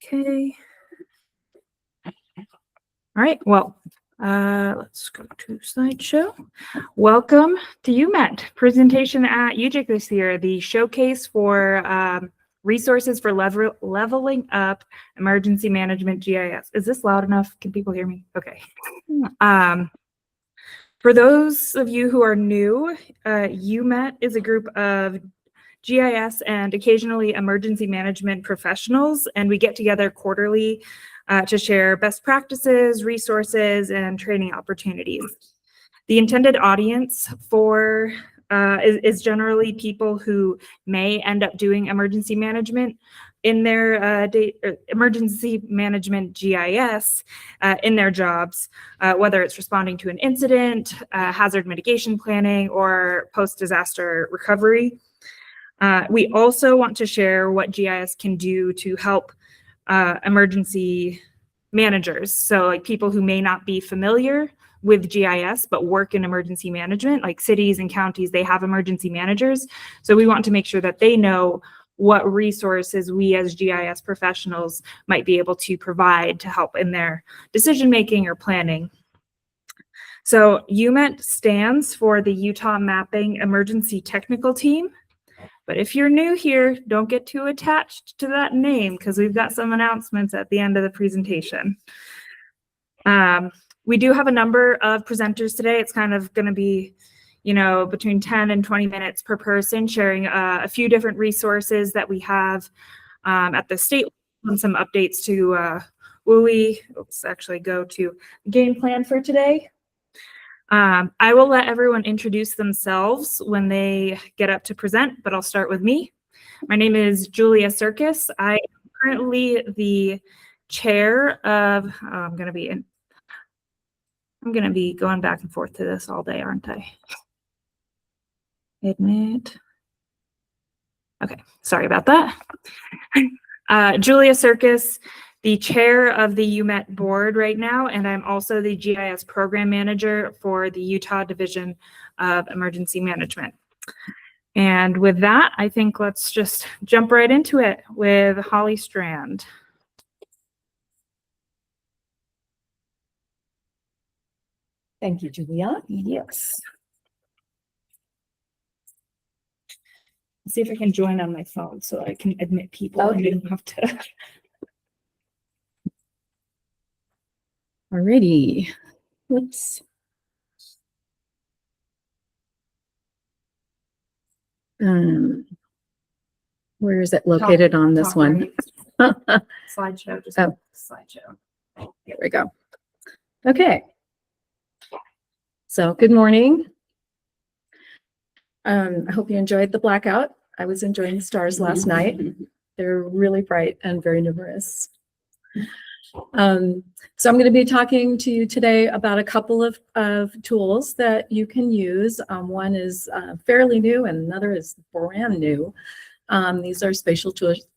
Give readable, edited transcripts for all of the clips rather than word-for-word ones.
Okay. All right, well, let's go to slideshow. Welcome to UMETT presentation at UGIC this year, the showcase for resources for leveling up emergency management GIS. Is this loud enough? Can people hear me? Okay. For those of you who are new, UMETT is a group of GIS and occasionally emergency management professionals, and we get together quarterly to share best practices, resources, and training opportunities. The intended audience for is generally people who may end up doing emergency management in their emergency management GIS in their jobs, whether it's responding to an incident, hazard mitigation planning, or post-disaster recovery. We also want to share what GIS can do to help emergency managers. So like people who may not be familiar with GIS, but work in emergency management, like cities and counties, they have emergency managers. So we want to make sure that they know what resources we as GIS professionals might be able to provide to help in their decision-making or planning. So UMETT stands for the Utah Mapping Emergency Technical Team. But if you're new here, don't get too attached to that name because we've got some announcements at the end of the presentation. We do have a number of presenters today. It's kind of going to be, you know, between 10 and 20 minutes per person, sharing a few different resources that we have at the state and some updates to WUI. Let's actually go to the game plan for today. I will let everyone introduce themselves when they get up to present, but I'll start with me. My name is Julia Circus. I am currently the chair of, I'm going to be going back and forth to this all day, aren't I? Admit. Okay, sorry about that. Julia Circus, the chair of the UMETT board right now, and I'm also the GIS program manager for the Utah Division of Emergency Management. And with that, I think let's just jump right into it with Holly Strand. Thank you, Julia. Yes. Let's see if I can join on my phone so I can admit people. Okay. I didn't have to. Alrighty. Whoops. Where is it located on this one? Right. Slideshow. Just slideshow. Here we go. Okay. So good morning. I hope you enjoyed the blackout. I was enjoying the stars last night. They're really bright and very numerous. So I'm going to be talking to you today about a couple of tools that you can use. One is fairly new and another is brand new. These are spatial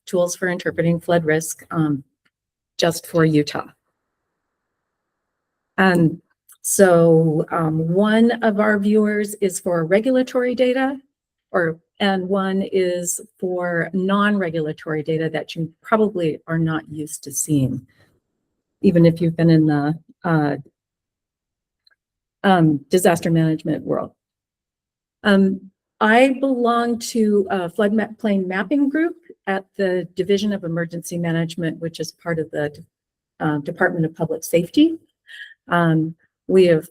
tools for interpreting flood risk just for Utah. So one of our viewers is for regulatory data, and one is for non-regulatory data that you probably are not used to seeing, even if you've been in the disaster management world. I belong to a Floodplain Mapping group at the Division of Emergency Management, which is part of the Department of Public Safety. We have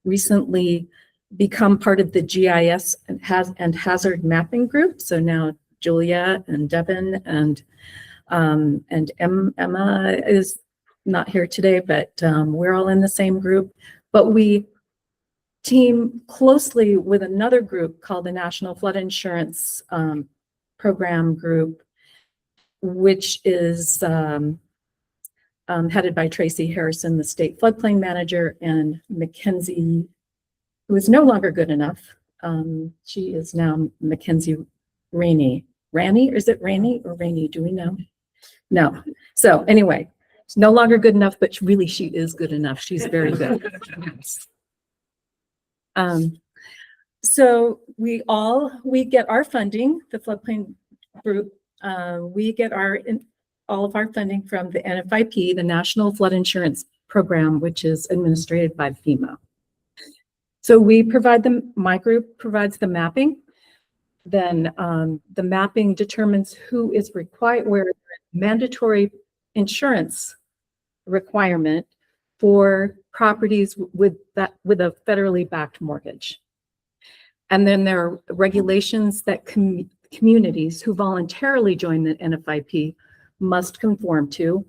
recently become part of the GIS and hazard mapping group. So now Julia and Devin and Emma is not here today, but we're all in the same group. But we team closely with another group called the National Flood Insurance Program Group, which is headed by Tracy Harrison, the state floodplain manager, and Mackenzie, who is no longer good enough. She is now Mackenzie Rainey. Ranny, is it Rainey or Rainey? Do we know? No. So anyway, it's no longer good enough, but really she is good enough. She's very good. So we get our funding, the floodplain group, we get all of our funding from the NFIP, the National Flood Insurance Program, which is administered by FEMA. So we provide my group provides the mapping. Then the mapping determines who is required, where mandatory insurance requirement for properties with a federally backed mortgage. And then there are regulations that communities who voluntarily join the NFIP must conform to.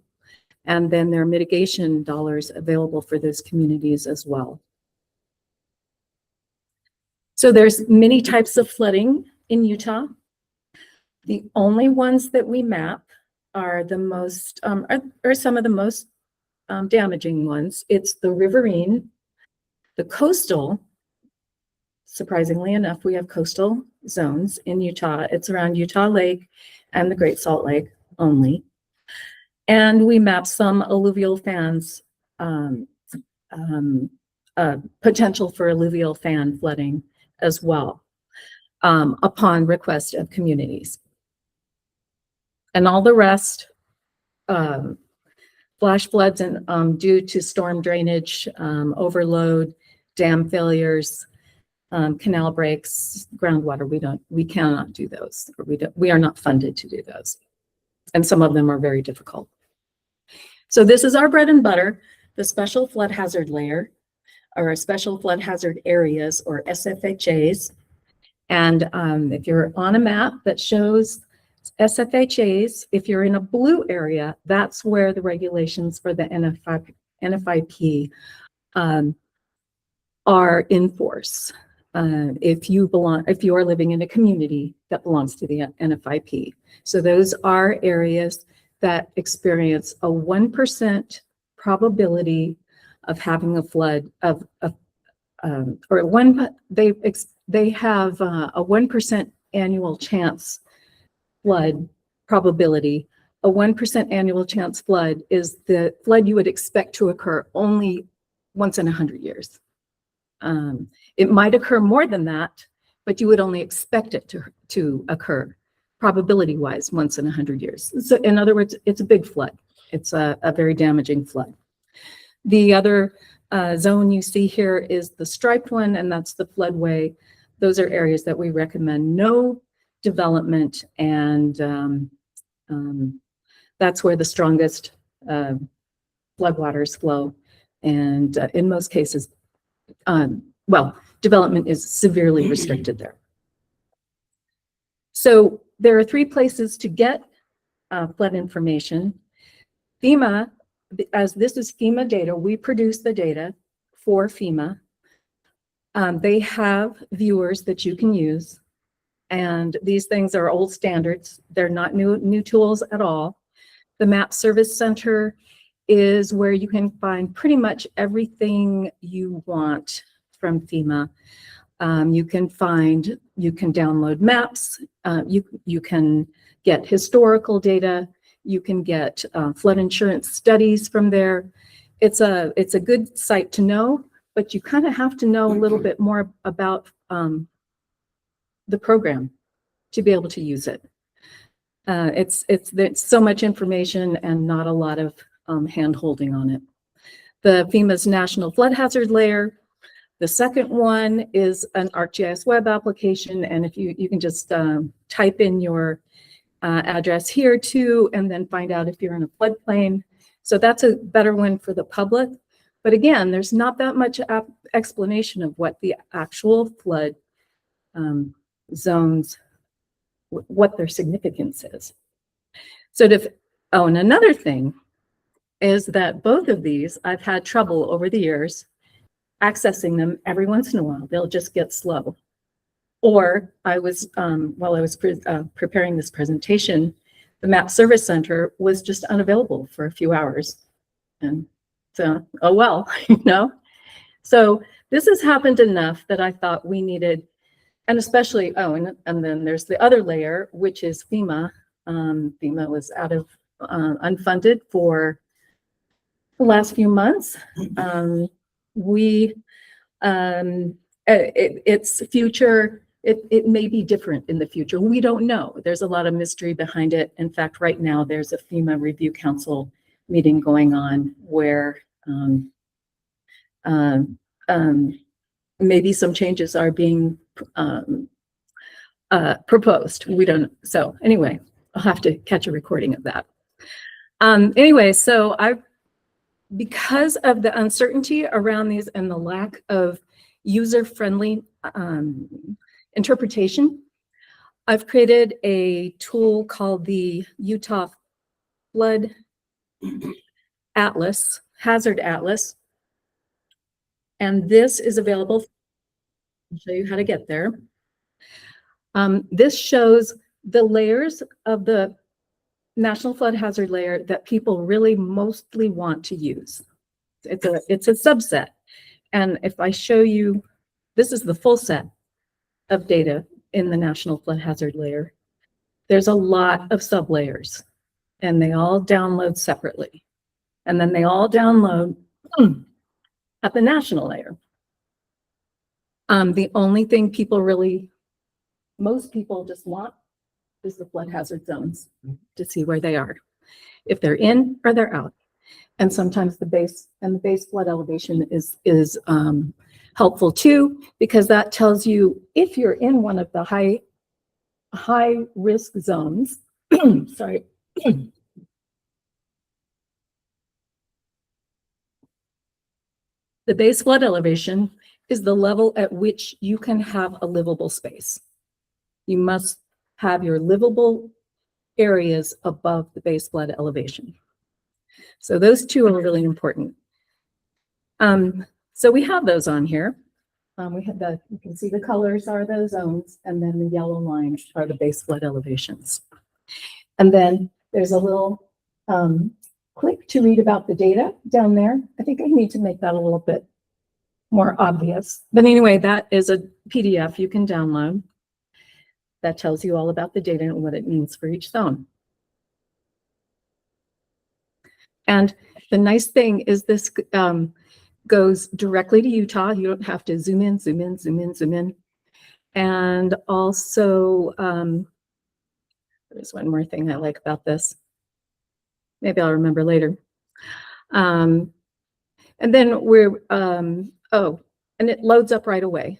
And then there are mitigation dollars available for those communities as well. So there's many types of flooding in Utah. The only ones that we map are the most, are some of the most damaging ones. It's the riverine, the coastal. Surprisingly enough, we have coastal zones in Utah. It's around Utah Lake and the Great Salt Lake only. And we map some alluvial fans, potential for alluvial fan flooding as well, upon request of communities. And all the rest, flash floods and due to storm drainage, overload, dam failures, canal breaks, groundwater, we cannot do those, or we are not funded to do those. And some of them are very difficult. So this is our bread and butter, the special flood hazard layer, or special flood hazard areas, or SFHAs. And if you're on a map that shows SFHAs, if you're in a blue area, that's where the regulations for the NFIP are in force. If you are living in a community that belongs to the NFIP. So those are areas that experience a 1% probability of having a flood they have a 1% annual chance flood probability. A 1% annual chance flood is the flood you would expect to occur only once in 100 years. It might occur more than that, but you would only expect it to occur probability-wise once in 100 years. So in other words, it's a big flood. It's a very damaging flood. The other zone you see here is the striped one, and that's the floodway. Those are areas that we recommend no development, and that's where the strongest floodwaters flow. And in most cases, well, development is severely restricted there. So there are 3 places to get flood information. FEMA, as this is FEMA data, we produce the data for FEMA. They have viewers that you can use, and these things are old standards. They're not new tools at all. The Map Service Center is where you can find pretty much everything you want from FEMA. You can download maps. You can get historical data. You can get flood insurance studies from there. It's a good site to know, but you kind of have to know a little bit more about the program to be able to use it. There's so much information and not a lot of hand-holding on it. The FEMA's National Flood Hazard Layer. The second one is an ArcGIS web application, and if you can just type in your address here too, and then find out if you're in a floodplain. So that's a better one for the public. But again, there's not that much explanation of what the actual flood zones, what their significance is. So and another thing is that both of these, I've had trouble over the years accessing them. Every once in a while, they'll just get slow. Or while I was preparing this presentation, the Map Service Center was just unavailable for a few hours. And so, oh well, you know. So this has happened enough that I thought we needed, and especially, and then there's the other layer, which is FEMA. FEMA was out of unfunded for the last few months. Its future It may be different in the future. We don't know. There's a lot of mystery behind it. In fact, right now there's a FEMA Review Council meeting going on where maybe some changes are being proposed. We don't. So anyway, I'll have to catch a recording of that. Anyway, so because of the uncertainty around these and the lack of user-friendly interpretation, I've created a tool called the Utah Flood Atlas, Hazard Atlas. And this is available. I'll show you how to get there. This shows the layers of the National Flood Hazard Layer that people really mostly want to use. It's a subset. And if I show you, this is the full set of data in the National Flood Hazard Layer. There's a lot of sublayers, and they all download separately. And then they all download at the national layer. The only thing most people just want is the flood hazard zones to see where they are, if they're in or they're out. And sometimes the base flood elevation is helpful too, because that tells you if you're in one of the high risk zones. Sorry. The base flood elevation is the level at which you can have a livable space. You must have your livable areas above the base flood elevation. So those two are really important. So we have those on here. You can see the colors are those zones, and then the yellow lines are the base flood elevations. And then there's a little click to read about the data down there. I think I need to make that a little bit more obvious. But anyway, that is a PDF you can download that tells you all about the data and what it means for each zone. And the nice thing is this goes directly to Utah. You don't have to zoom in, zoom in, zoom in, zoom in. And also, there's one more thing I like about this. Maybe I'll remember later. And then and it loads up right away.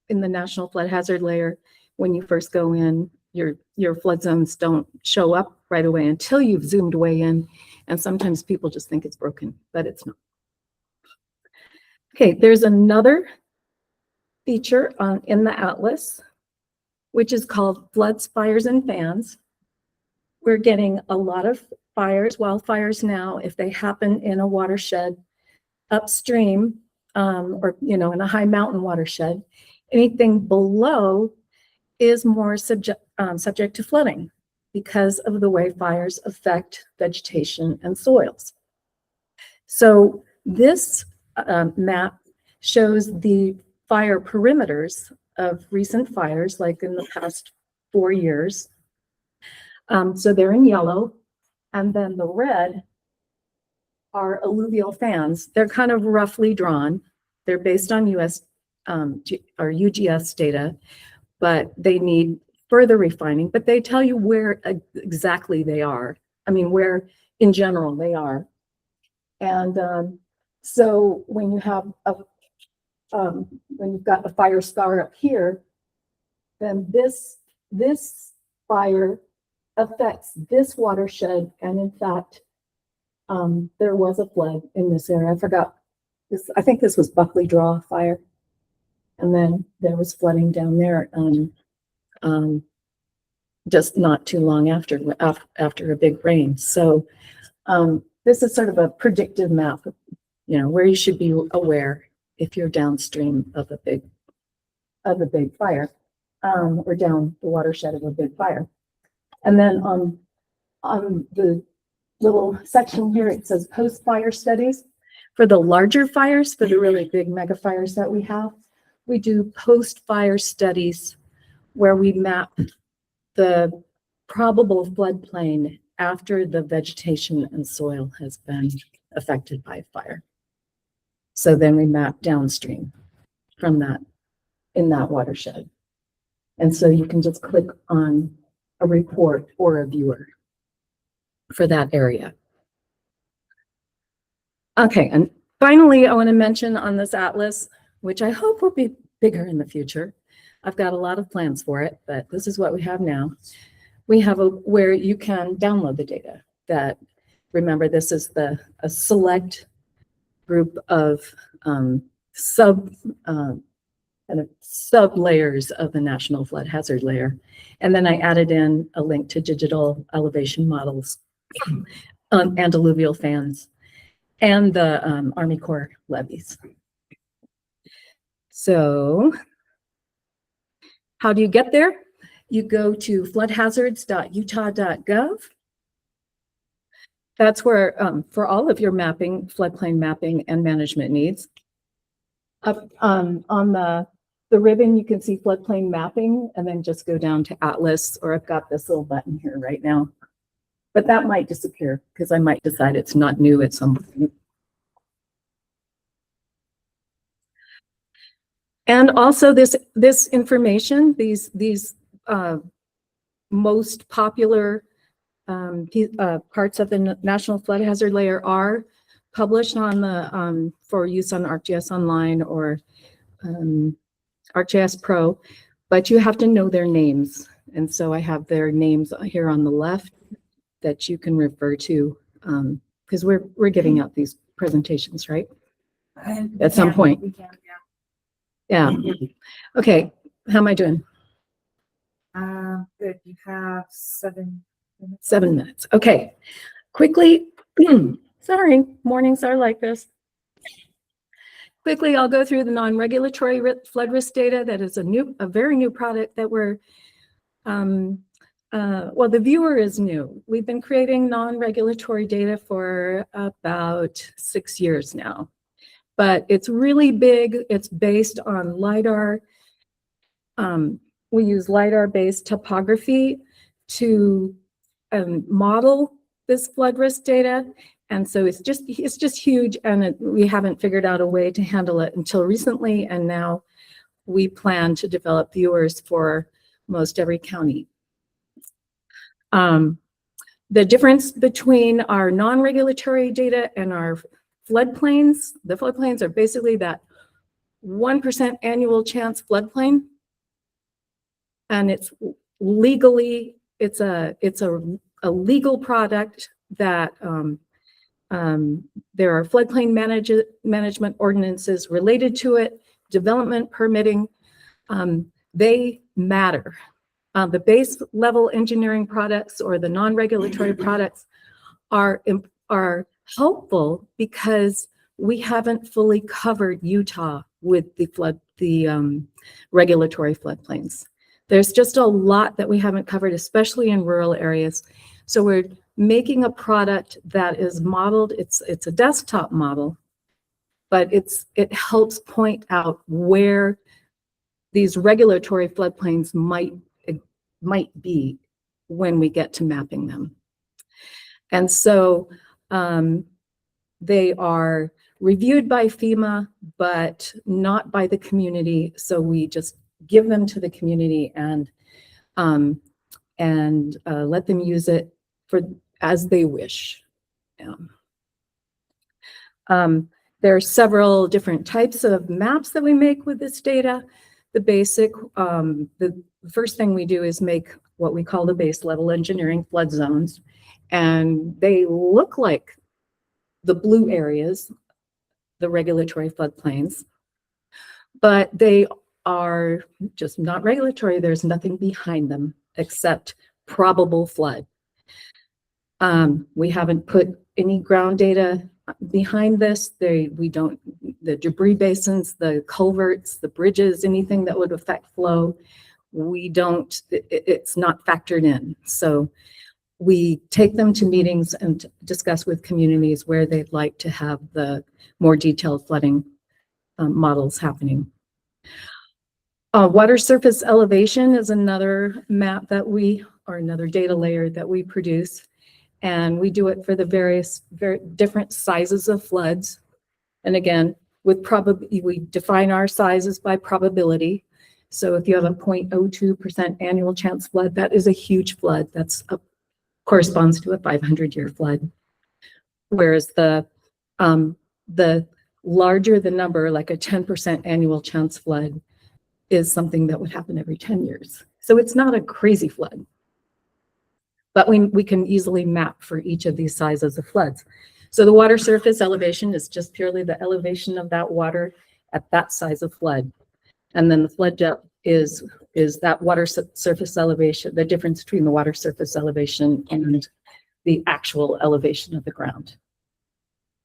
In the National Flood Hazard Layer, when you first go in, your flood zones don't show up right away until you've zoomed way in. And sometimes people just think it's broken, but it's not. Okay, there's another feature in the Atlas, which is called Floods, Fires, and Fans. We're getting a lot of wildfires now, if they happen in a watershed upstream, or in a high mountain watershed. Anything below is more subject to flooding because of the way fires affect vegetation and soils. So this map shows the fire perimeters of recent fires, like in the past 4 years. So they're in yellow, and then the red are alluvial fans. They're kind of roughly drawn. They're based on or UGS data, but they need further refining, but they tell you where exactly they are. I mean, where in general they are. And so when you have when you've got a fire scar up here, then this fire affects this watershed. And in fact, there was a flood in this area. I forgot this. I think this was Buckley Draw fire. And then there was flooding down there just not too long after a big rain. So this is sort of a predictive map, where you should be aware if you're downstream of a big fire, or down the watershed of a big fire. And then on the little section here, it says post-fire studies. For the larger fires, for the really big mega fires that we have, we do post-fire studies where we map the probable floodplain after the vegetation and soil has been affected by fire. So then we map downstream from that in that watershed. And so you can just click on a report or a viewer for that area. Okay, and finally, I want to mention on this atlas, which I hope will be bigger in the future. I've got a lot of plans for it, but this is what we have now. We have where you can download the data. That, remember, this is a select group of sub layers of the national flood hazard layer. And then I added in a link to digital elevation models and alluvial fans and the Army Corps levees. So how do you get there? You go to floodhazards.utah.gov. That's where, for all of your mapping, floodplain mapping and management needs. Up on the ribbon, you can see floodplain mapping, and then just go down to Atlas, or I've got this little button here right now. But that might disappear because I might decide it's not new at some point. And also this information, these most popular parts of the National Flood Hazard Layer are published on the for use on ArcGIS Online or ArcGIS Pro, but you have to know their names. And so I have their names here on the left that you can refer to because we're giving out these presentations, right? At some point. We can, Yeah. Okay. How am I doing? good. You have 7 minutes. 7 minutes. Okay. Quickly. Sorry, mornings are like this. Quickly, I'll go through the non-regulatory flood risk data. That is a very new product that we're, well, the viewer is new. We've been creating non-regulatory data for about 6 years now, but it's really big. It's based on LiDAR. We use LiDAR-based topography to model this flood risk data. And so it's just huge, and we haven't figured out a way to handle it until recently. And now we plan to develop viewers for most every county. The difference between our non-regulatory data and our floodplains, the floodplains are basically that 1% annual chance floodplain. And it's legally, it's a legal product that there are floodplain management ordinances related to it, development permitting, they matter. The base level engineering products or the non-regulatory products are helpful because we haven't fully covered Utah with the regulatory floodplains. There's just a lot that we haven't covered, especially in rural areas. So we're making a product that is modeled, it's a desktop model, but it helps point out where these regulatory floodplains might be when we get to mapping them. And so they are reviewed by FEMA, but not by the community. So we just give them to the community and let them use it as they wish. Yeah. There are several different types of maps that we make with this data. The basic, the first thing we do is make what we call the base level engineering flood zones. And they look like the blue areas, the regulatory floodplains, but they are just not regulatory. There's nothing behind them except probable flood. We haven't put any ground data behind this. We don't, the debris basins, the culverts, the bridges, anything that would affect flow, we don't, it's not factored in. So we take them to meetings and discuss with communities where they'd like to have the more detailed flooding models happening. Water surface elevation is another map that or another data layer that we produce. And we do it for the various different sizes of floods. And again, we define our sizes by probability. So if you have a 0.02% annual chance flood, that is a huge flood. Corresponds to a 500-year flood. Whereas the larger the number, like a 10% annual chance flood, is something that would happen every 10 years. So it's not a crazy flood. But we can easily map for each of these sizes of floods. So the water surface elevation is just purely the elevation of that water at that size of flood. And then the flood depth is that water surface elevation, the difference between the water surface elevation and the actual elevation of the ground.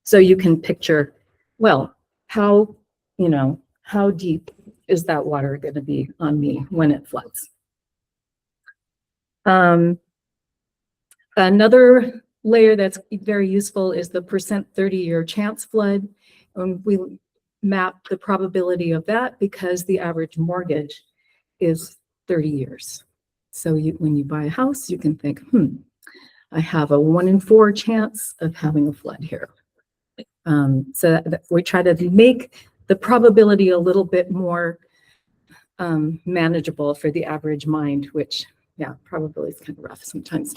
So you can picture, well, how deep is that water going to be on me when it floods? Another layer that's very useful is the percent 30-year chance flood. We map the probability of that because the average mortgage is 30 years. So when you buy a house, you can think, I have a 1 in 4 chance of having a flood here. So we try to make the probability a little bit more manageable for the average mind, which, yeah, probably is kind of rough sometimes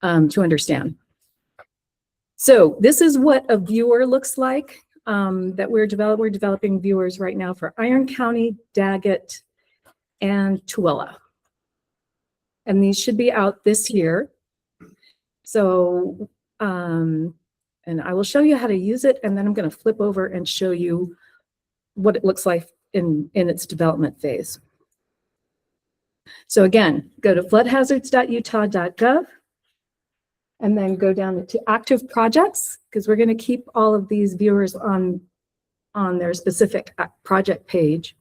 to understand. So this is what a viewer looks like that we're developing viewers right now for Iron County, Daggett, and Tooele. And these should be out this year. So, and I will show you how to use it, and then I'm going to flip over and show you what it looks like in its development phase. So again, go to floodhazards.utah.gov and then go down to active projects, because we're going to keep all of these viewers on their specific project page.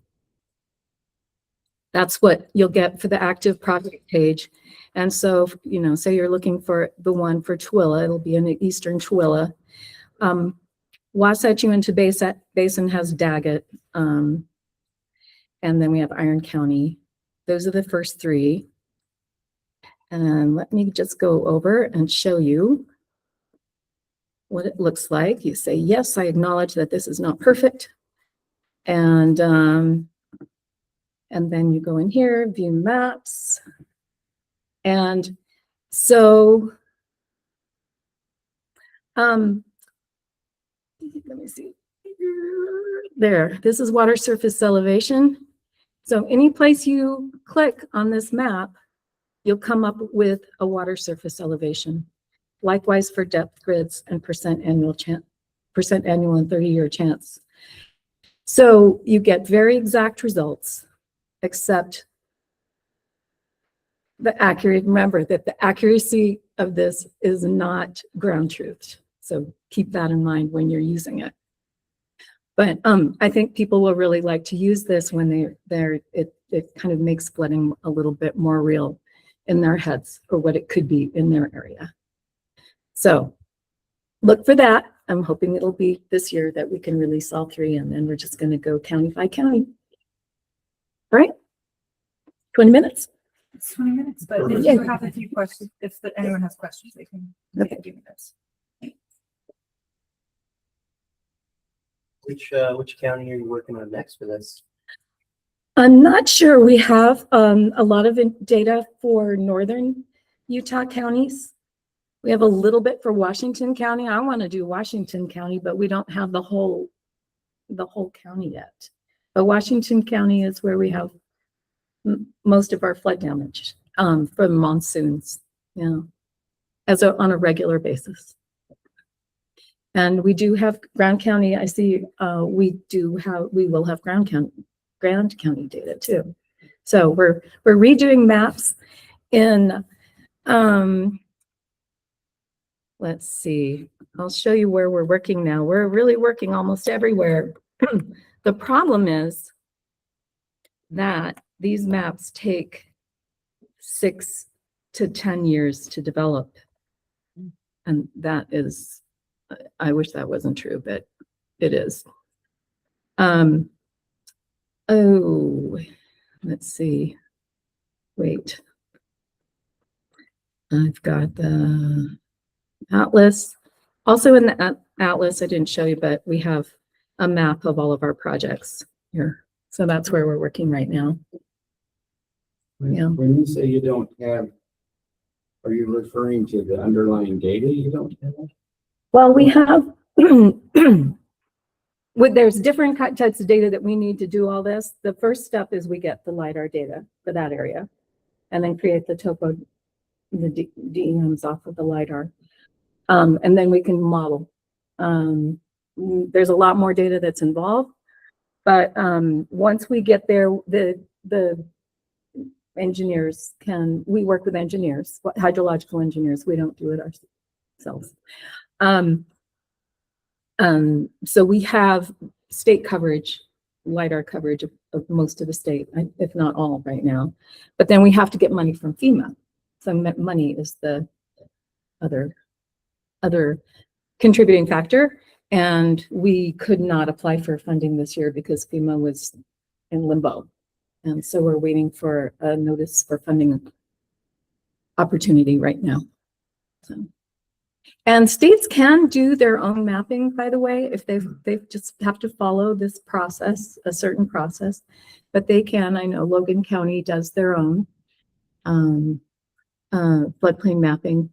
That's what you'll get for the active project page. And so, say you're looking for the one for Tooele, it'll be in the eastern Tooele. Wasatch Uinta Basin has Daggett, and then we have Iron County. Those are the first 3. And let me just go over and show you what it looks like. You say, yes, I acknowledge that this is not perfect. And then you go in here, view maps. And so, let me see. There, this is water surface elevation. So any place you click on this map, you'll come up with a water surface elevation. Likewise for depth grids and percent annual and 30-year chance. So you get very exact results, except remember that the accuracy of this is not ground truth. So keep that in mind when you're using it. But I think people will really like to use this when it kind of makes flooding a little bit more real in their heads, or what it could be in their area. So look for that. I'm hoping it'll be this year that we can release all 3, and then we're just going to go county by county. All right, 20 minutes. It's 20 minutes, but if you have a few questions, if anyone has questions, they can give me those. Which county are you working on next for this? I'm not sure. We have a lot of data for northern Utah counties. We have a little bit for Washington County. I want to do Washington County, but we don't have the whole county yet. But Washington County is where we have most of our flood damage from monsoons, on a regular basis. And we do have Grand County. I see we will have Grand County data too. So we're redoing maps in let's see, I'll show you where we're working now. We're really working almost everywhere. The problem is that these maps take 6 to 10 years to develop. And that is, I wish that wasn't true, but it is. Oh, let's see. Wait. I've got the atlas. Also in the atlas, I didn't show you, but we have a map of all of our projects here. So that's where we're working right now. Yeah. When you say you don't have, are you referring to the underlying data you don't have? Well, we have, there's different types of data that we need to do all this. The first step is we get the LiDAR data for that area and then create the topo, the DEMs off of the LiDAR. And then we can model. There's a lot more data that's involved, but once we get there, the engineers we work with engineers, hydrological engineers. We don't do it ourselves. So we have state coverage, LiDAR coverage of most of the state, if not all right now. But then we have to get money from FEMA. So money is the other contributing factor. And we could not apply for funding this year because FEMA was in limbo. And so we're waiting for a notice for funding opportunity right now. So. And states can do their own mapping, by the way, if they just have to follow this process, a certain process, but they can. I know Logan County does their own floodplain mapping.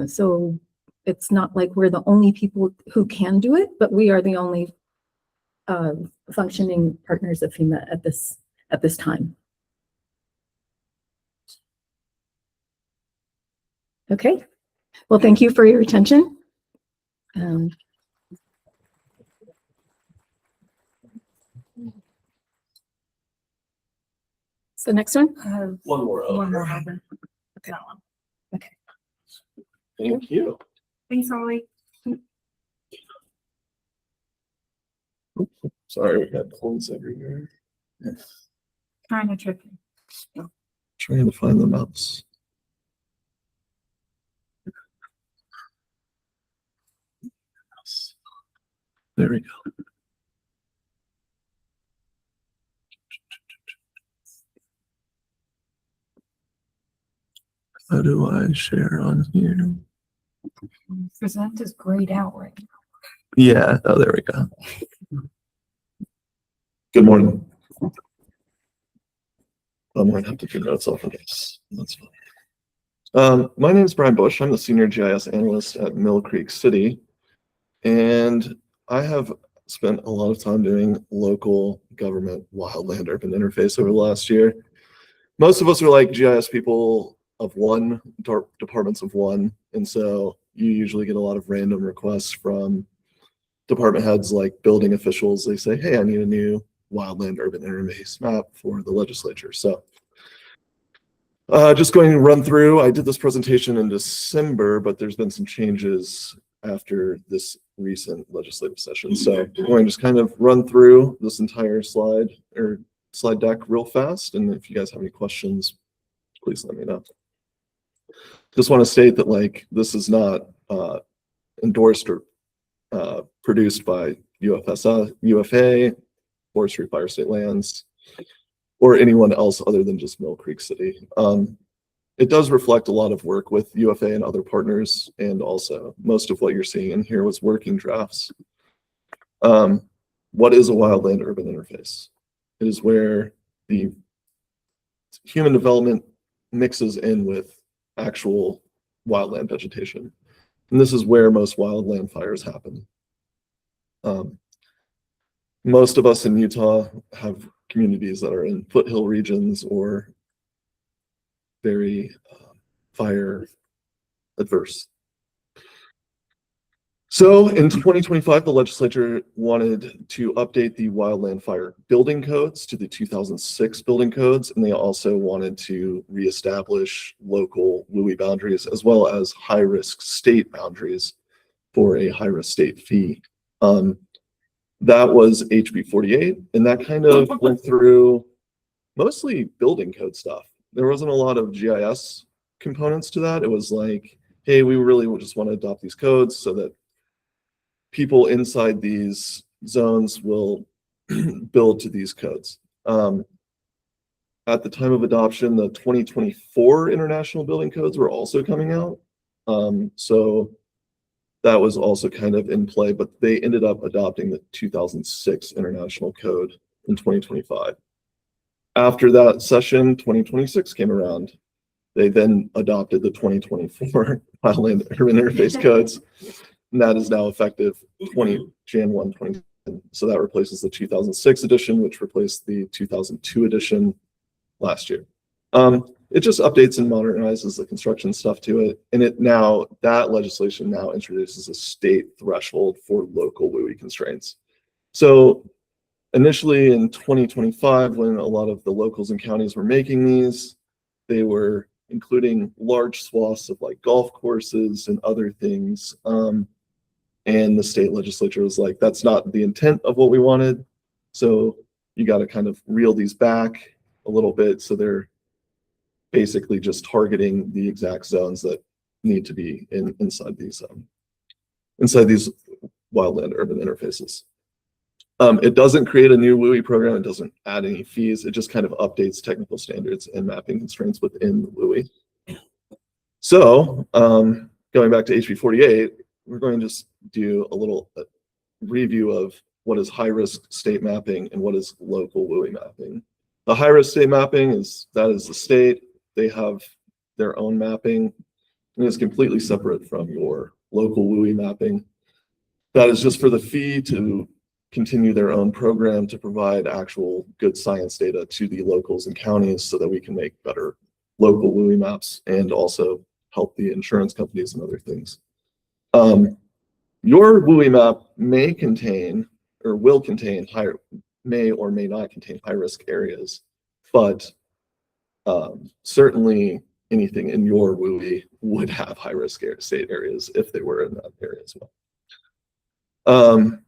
So it's not like we're the only people who can do it, but we are the only functioning partners of FEMA at this time. Okay. Well, thank you for your attention. So next one? One more. One more. Okay. Okay. Thank you. Thanks, Holly. Sorry, we got phones everywhere. Kind of tricky. Trying to find the mouse. There we go. How do I share on here? Present is grayed out right now. Yeah. Oh, there we go. Good morning. I might have to do notes off of this. That's fine. My name is Brian Bush. I'm the senior GIS analyst at Mill Creek City, and I have spent a lot of time doing local government wildland urban interface over the last year. Most of us are like GIS people of one, departments of one, and so you usually get a lot of random requests from department heads like building officials. They say, hey, I need a new wildland urban interface map for the legislature. So just going to run through, I did this presentation in December, but there's been some changes after this recent legislative session. So I'm going to just kind of run through this entire slide deck real fast. And if you guys have any questions, please let me know. Just want to state that like this is not endorsed or produced by UFA, Forestry Fire State Lands, or anyone else other than just Mill Creek City. It does reflect a lot of work with UFA and other partners, and also most of what you're seeing in here was working drafts. What is a wildland urban interface? It is where the human development mixes in with actual wildland vegetation. And this is where most wildland fires happen. Most of us in Utah have communities that are in foothill regions or very fire adverse. So in 2025, the legislature wanted to update the wildland fire building codes to the 2006 building codes, and they also wanted to reestablish local WUI boundaries as well as high-risk state boundaries for a high-risk state fee. That was HB48, and that kind of went through mostly building code stuff. There wasn't a lot of GIS components to that. It was like, hey, we really just want to adopt these codes so that people inside these zones will build to these codes. At the time of adoption, the 2024 international building codes were also coming out. So that was also kind of in play, but they ended up adopting the 2006 international code in 2025. After that session, 2026 came around. They then adopted the 2024 Wildland Urban Interface Codes, and that is now effective Jan 1, 2010. So that replaces the 2006 edition, which replaced the 2002 edition last year. It just updates and modernizes the construction stuff to it. And that legislation now introduces a state threshold for local WUI constraints. So initially in 2025, when a lot of the locals and counties were making these, they were including large swaths of like golf courses and other things. And the state legislature was like, that's not the intent of what we wanted. So you got to kind of reel these back a little bit. So they're basically just targeting the exact zones that need to be inside these wildland urban interfaces. It doesn't create a new WUI program. It doesn't add any fees. It just kind of updates technical standards and mapping constraints within the WUI. So going back to HB48, we're going to just do a little review of what is high-risk state mapping and what is local WUI mapping. The high-risk state mapping is the state. They have their own mapping, and it's completely separate from your local WUI mapping. That is just for the fee to continue their own program to provide actual good science data to the locals and counties so that we can make better local WUI maps and also help the insurance companies and other things. Your WUI map may contain or will contain may or may not contain high-risk areas, but certainly anything in your WUI would have high-risk state areas if they were in that area as well.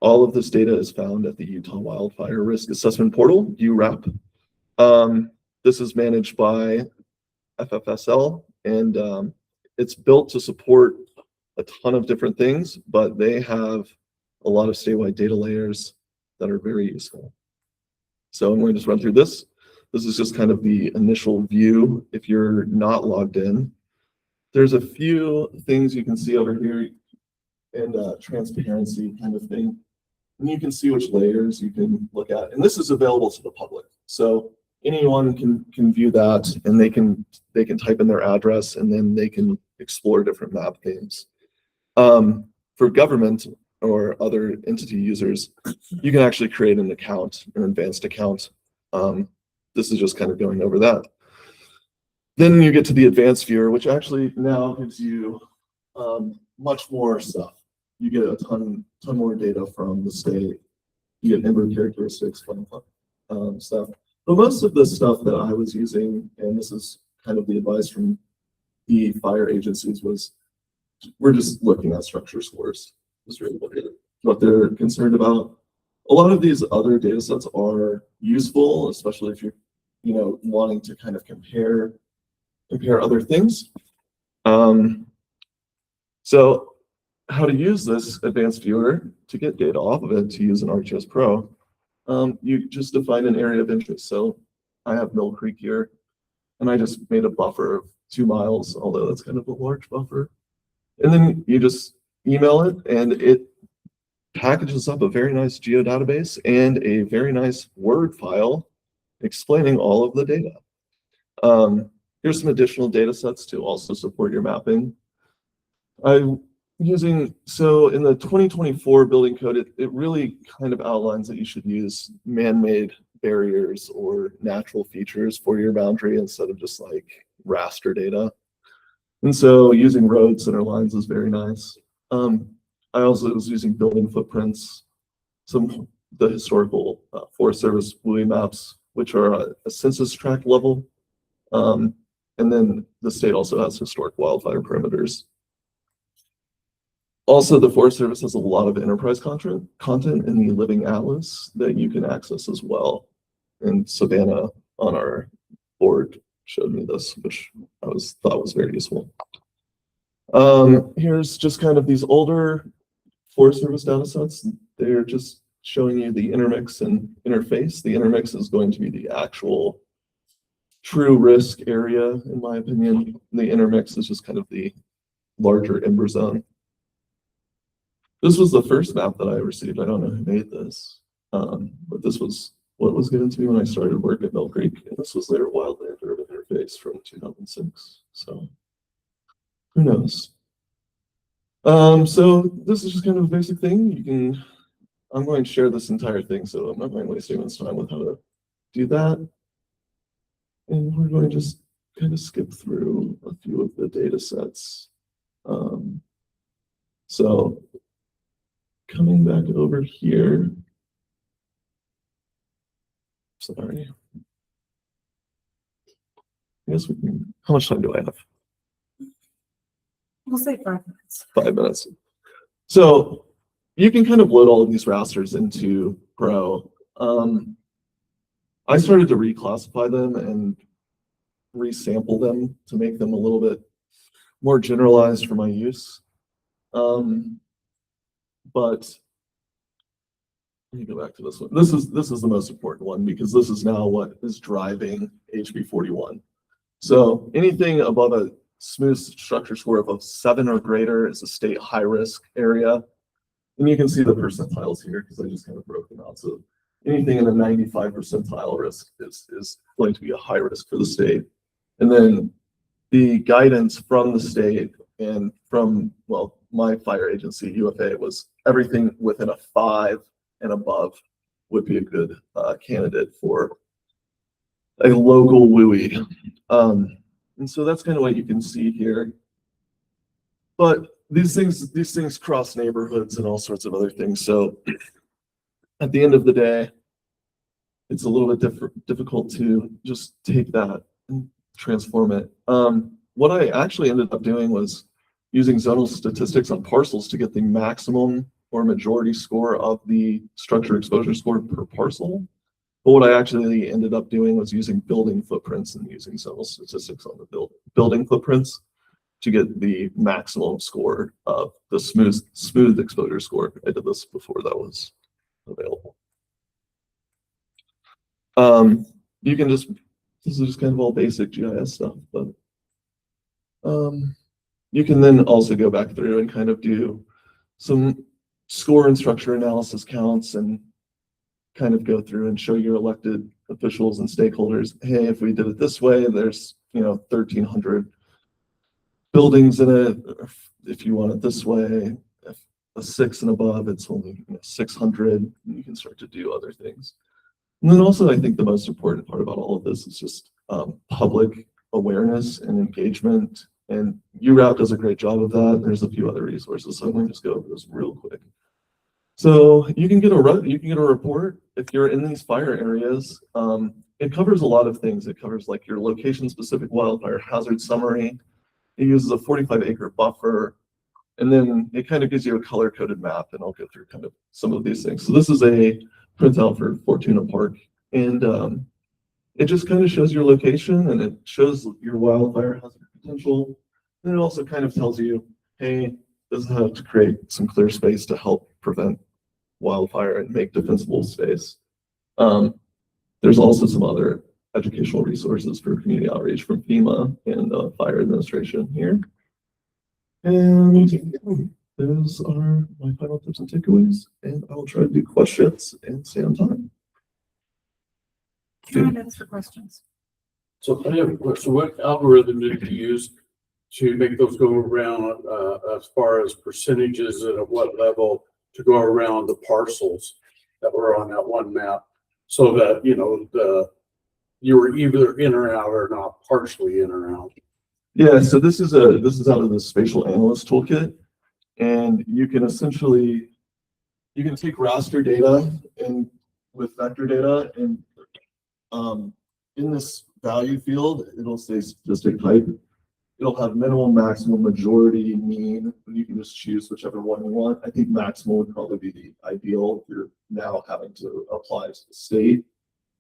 All of this data is found at the Utah Wildfire Risk Assessment Portal, URAP. This is managed by FFSL, and it's built to support a ton of different things, but they have a lot of statewide data layers that are very useful. So I'm going to just run through this. This is just kind of the initial view if you're not logged in. There's a few things you can see over here and transparency kind of thing. And you can see which layers you can look at. And this is available to the public. So anyone can view that, and they can type in their address, and then they can explore different map themes. For government or other entity users, you can actually create an account, an advanced account. This is just kind of going over that. Then you get to the advanced viewer, which actually now gives you much more stuff. You get a ton more data from the state. You get member characteristics, stuff. But most of the stuff that I was using, and this is kind of the advice from the fire agencies, was we're just looking at structure scores. Is really what they're concerned about. A lot of these other data sets are useful, especially if you're wanting to kind of compare other things. So how to use this advanced viewer to get data off of it to use an ArcGIS Pro, you just define an area of interest. So I have Mill Creek here, and I just made a buffer of 2 miles, although that's kind of a large buffer. And then you just email it, and it packages up a very nice geodatabase and a very nice Word file explaining all of the data. Here's some additional data sets to also support your mapping. So in the 2024 building code, it really kind of outlines that you should use man-made barriers or natural features for your boundary instead of just like raster data. And so using road center lines is very nice. I also was using building footprints, the historical Forest Service WUI maps, which are a census tract level. And then the state also has historic wildfire perimeters. Also, the Forest Service has a lot of enterprise content in the Living Atlas that you can access as well. And Savannah on our board showed me this, which I thought was very useful. Here's just kind of these older Forest Service data sets. They're just showing you the intermix and interface. The intermix is going to be the actual true risk area, in my opinion. The intermix is just kind of the larger ember zone. This was the first map that I received. I don't know who made this. But this was what was given to me when I started work at Mill Creek, and this was their Wildland Urban Interface from 2006. So who knows? So this is just kind of a basic thing. I'm going to share this entire thing, so I'm not going to waste anyone's time with how to do that. And we're going to just kind of skip through a few of the data sets. So coming back over here. Sorry. I guess we can, how much time do I have? We'll say 5 minutes. 5 minutes. So you can kind of load all of these rasters into Pro. I started to reclassify them and resample them to make them a little bit more generalized for my use. But let me go back to this one. This is the most important one because this is now what is driving HB41. So anything above a smooth structure score of 7 or greater is a state high risk area. And you can see the percentiles here because I just kind of broke them out. So anything in the 95 percentile risk is going to be a high risk for the state. And then the guidance from the state and from, well, my fire agency, UFA, was everything within a 5 and above would be a good candidate for a local WUI. And so that's kind of what you can see here. But these things cross neighborhoods and all sorts of other things. So at the end of the day, it's a little bit difficult to just take that and transform it. What I actually ended up doing was using zonal statistics on parcels to get the maximum or majority score of the structure exposure score per parcel. But what I actually ended up doing was using building footprints and using zonal statistics on the building footprints to get the maximum score of the smooth exposure score. I did this before that was available. You can just, this is just kind of all basic GIS stuff, but you can then also go back through and kind of do some score and structure analysis counts and kind of go through and show your elected officials and stakeholders, hey, if we did it this way, there's 1,300 buildings in it. If you want it this way, if a 6 and above, it's only 600, and you can start to do other things. And then also, I think the most important part about all of this is just public awareness and engagement. And URAP does a great job of that. There's a few other resources, so I'm going to just go over this real quick. So you can get a report if you're in these fire areas. It covers a lot of things. It covers like your location-specific wildfire hazard summary. It uses a 45-acre buffer, and then it kind of gives you a color-coded map. And I'll go through kind of some of these things. So this is a printout for Fortuna Park, and it just kind of shows your location and it shows your wildfire hazard potential. And it also kind of tells you, hey, this is how to create some clear space to help prevent wildfire and make defensible space. There's also some other educational resources for community outreach from FEMA and Fire Administration here. And those are my final tips and takeaways, and I will try to do questions and stay on time. 2 minutes for questions. So I have a question. So what algorithm did you use to make those go around as far as percentages and at what level to go around the parcels that were on that one map so that, you were either in or out or not partially in or out? Yeah, so this is out of the spatial analyst toolkit, and you can essentially take raster data and with vector data, and in this value field it'll say statistic type. It'll have minimum, maximum, majority, mean, and you can just choose whichever one you want. I think maximum would probably be the ideal if you're now having to apply to the state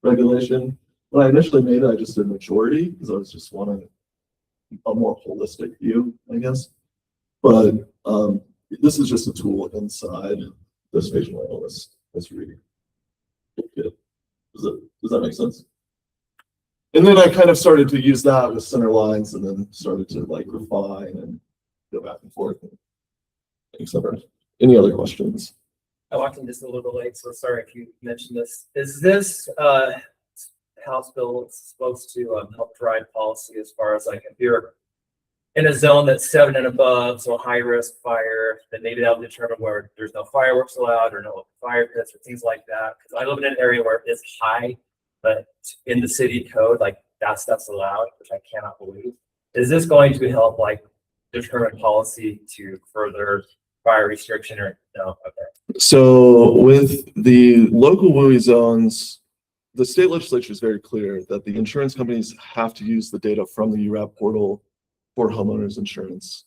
regulation. When I initially made it, I just did majority because I was just wanting a more holistic view, I guess. But this is just a tool inside the spatial analyst reading. Does that make sense? And then I kind of started to use that with center lines, and then started to like refine and go back and forth, etc. Any other questions? I walked in just a little bit late, so sorry if you mentioned this. Is this House bill supposed to help drive policy as far as like if you're in a zone that's 7 and above, so high risk fire, then maybe that'll determine where there's no fireworks allowed or no fire pits or things like that. Because I live in an area where it's high, but in the city code, like that stuff's allowed, which I cannot believe. Is this going to help like determine policy to further fire restriction or no? Okay. So with the local WUI zones, the state legislature is very clear that the insurance companies have to use the data from the URAP portal for homeowners insurance.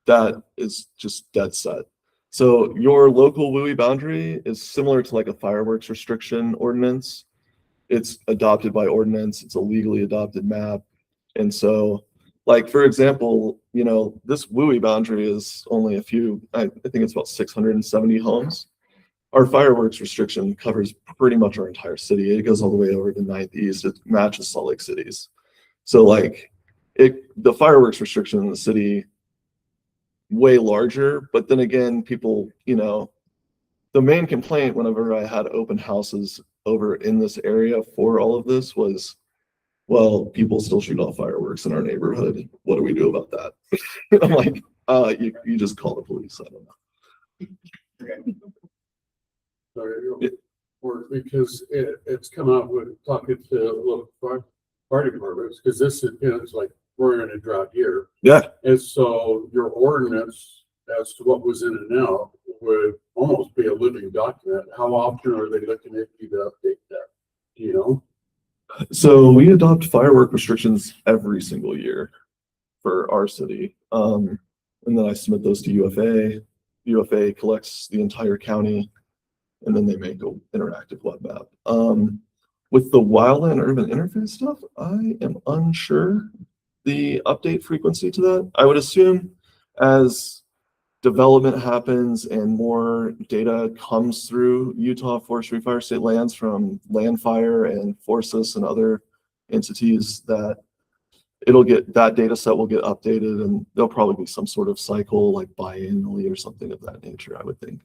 That is just dead set. So your local WUI boundary is similar to like a fireworks restriction ordinance. It's adopted by ordinance. It's a legally adopted map. And so like, for example, you know, this WUI boundary is only a few, I think it's about 670 homes. Our fireworks restriction covers pretty much our entire city. It goes all the way over to 9th East. It matches Salt Lake City's. So like the fireworks restriction in the city, way larger, but then again, people, you know, the main complaint whenever I had open houses over in this area for all of this was, well, people still shoot off fireworks in our neighborhood. What do we do about that? I'm like, you just call the police. I don't know. Sorry, or because it's come out with talking to local fire departments, because this is, you know, it's like we're in a drought year. Yeah. And so your ordinance as to what was in and out would almost be a living document. How often are they looking at you to update that? Do you know? So we adopt firework restrictions every single year for our city. And then I submit those to UFA. UFA collects the entire county, and then they make an interactive web map. With the Wildland Urban Interface stuff, I am unsure the update frequency to that. I would assume as development happens and more data comes through Utah Forestry Fire State Lands from Landfire and Forsus and other entities, that it'll get, that data set will get updated, and there'll probably be some sort of cycle like biannually or something of that nature, I would think.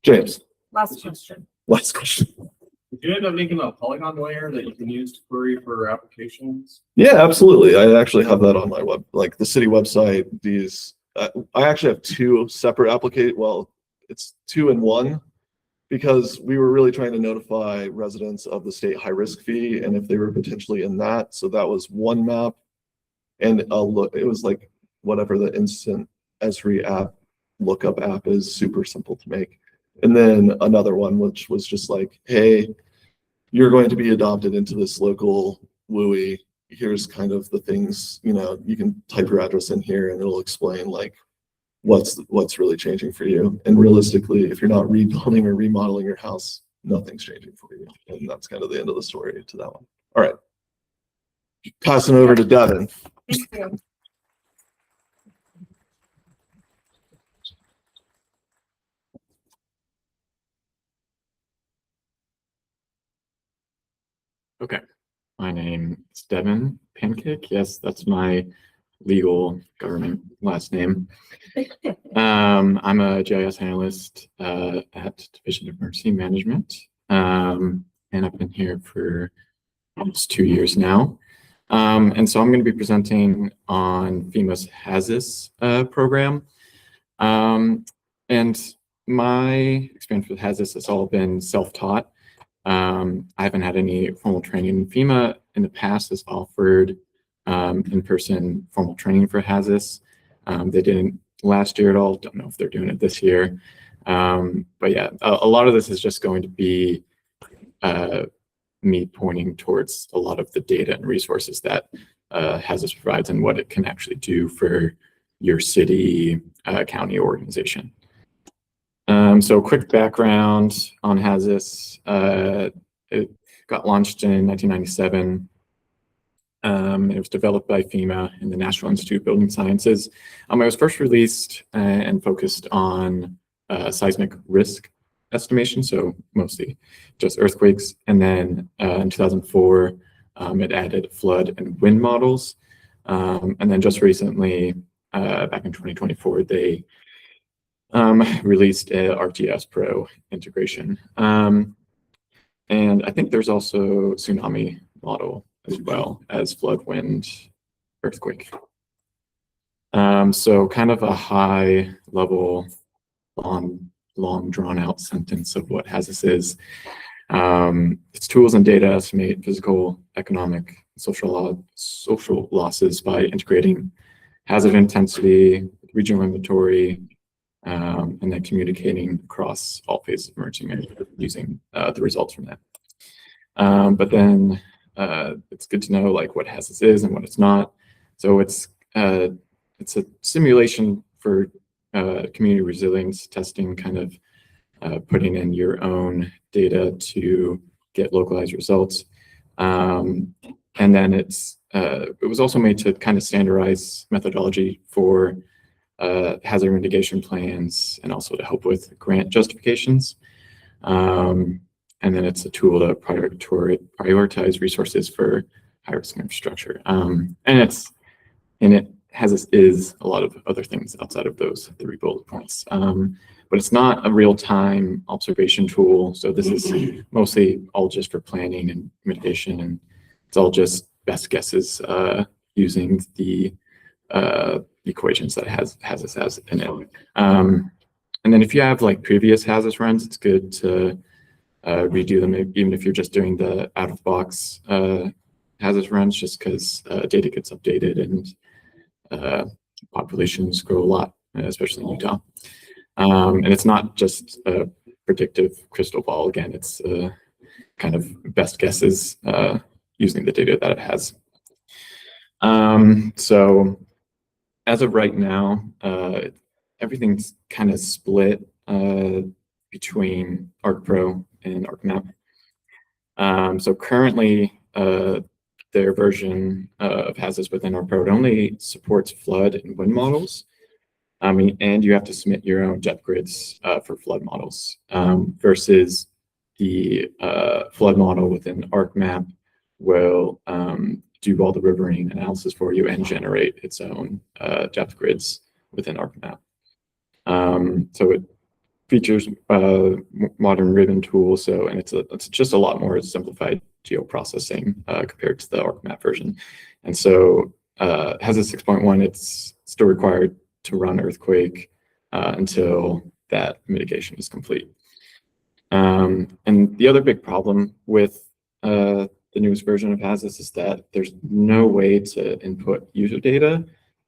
James, Last question. last question. Did you end up making a polygon layer that you can use to query for applications? Yeah, absolutely. I actually have that on my web, like the city website. These, I actually have two separate well, it's 2 in 1, because we were really trying to notify residents of the state high risk fee and if they were potentially in that. So that was one map, and it was like whatever the instant Esri app lookup app is, super simple to make. And then another one, which was just like, hey, you're going to be adopted into this local WUI. Here's kind of the things, you know, you can type your address in here and it'll explain like what's really changing for you. And realistically, if you're not rebuilding or remodeling your house, nothing's changing for you. And that's kind of the end of the story to that one. All right. Passing over to Devin. Thank you. Okay, my name is Devin Pancake. Yes, that's my legal government last name. I'm a GIS analyst at Division of Emergency Management, and I've been here for almost 2 years now. And so I'm going to be presenting on FEMA's HAZUS program. And my experience with HAZUS has all been self-taught. I haven't had any formal training. FEMA in the past has offered in-person formal training for HAZUS. They didn't last year at all. Don't know if they're doing it this year. But yeah, a lot of this is just going to be me pointing towards a lot of the data and resources that HAZUS provides and what it can actually do for your city, county, organization. So quick background on HAZUS. It got launched in 1997. It was developed by FEMA and the National Institute of Building Sciences. It was first released and focused on seismic risk estimation, so mostly just earthquakes. And then in 2004, it added flood and wind models. And then just recently, back in 2024, they released a ArcGIS Pro integration. And I think there's also tsunami model as well as flood, wind, earthquake. So kind of a high level, long drawn out sentence of what HAZUS is. It's tools and data estimate physical, economic, social losses by integrating hazard intensity, regional inventory, and then communicating across all phases of emerging and using the results from that. But then it's good to know like what HAZUS is and what it's not. So it's a simulation for community resilience testing, kind of putting in your own data to get localized results. And then it was also made to kind of standardize methodology for hazard mitigation plans and also to help with grant justifications. And then it's a tool to prioritize resources for high-risk infrastructure. And it is a lot of other things outside of those 3 bullet points. But it's not a real-time observation tool. So this is mostly all just for planning and mitigation, and it's all just best guesses using the equations that HAZUS has in it. And then if you have like previous HAZUS runs, it's good to redo them, even if you're just doing the out-of-box HAZUS runs, just because data gets updated and populations grow a lot, especially in Utah. And it's not just a predictive crystal ball. Again, it's kind of best guesses using the data that it has. So as of right now, everything's kind of split between ArcPro and ArcMap. So currently, their version of HAZUS within ArcPro only supports flood and wind models. And you have to submit your own depth grids for flood models versus the flood model within ArcMap will do all the riverine analysis for you and generate its own depth grids within ArcMap. So it features modern ribbon tools, and it's just a lot more simplified geoprocessing compared to the ArcMap version. And so HAZUS 6.1, it's still required to run earthquake until that mitigation is complete. And the other big problem with the newest version of HAZUS is that there's no way to input user data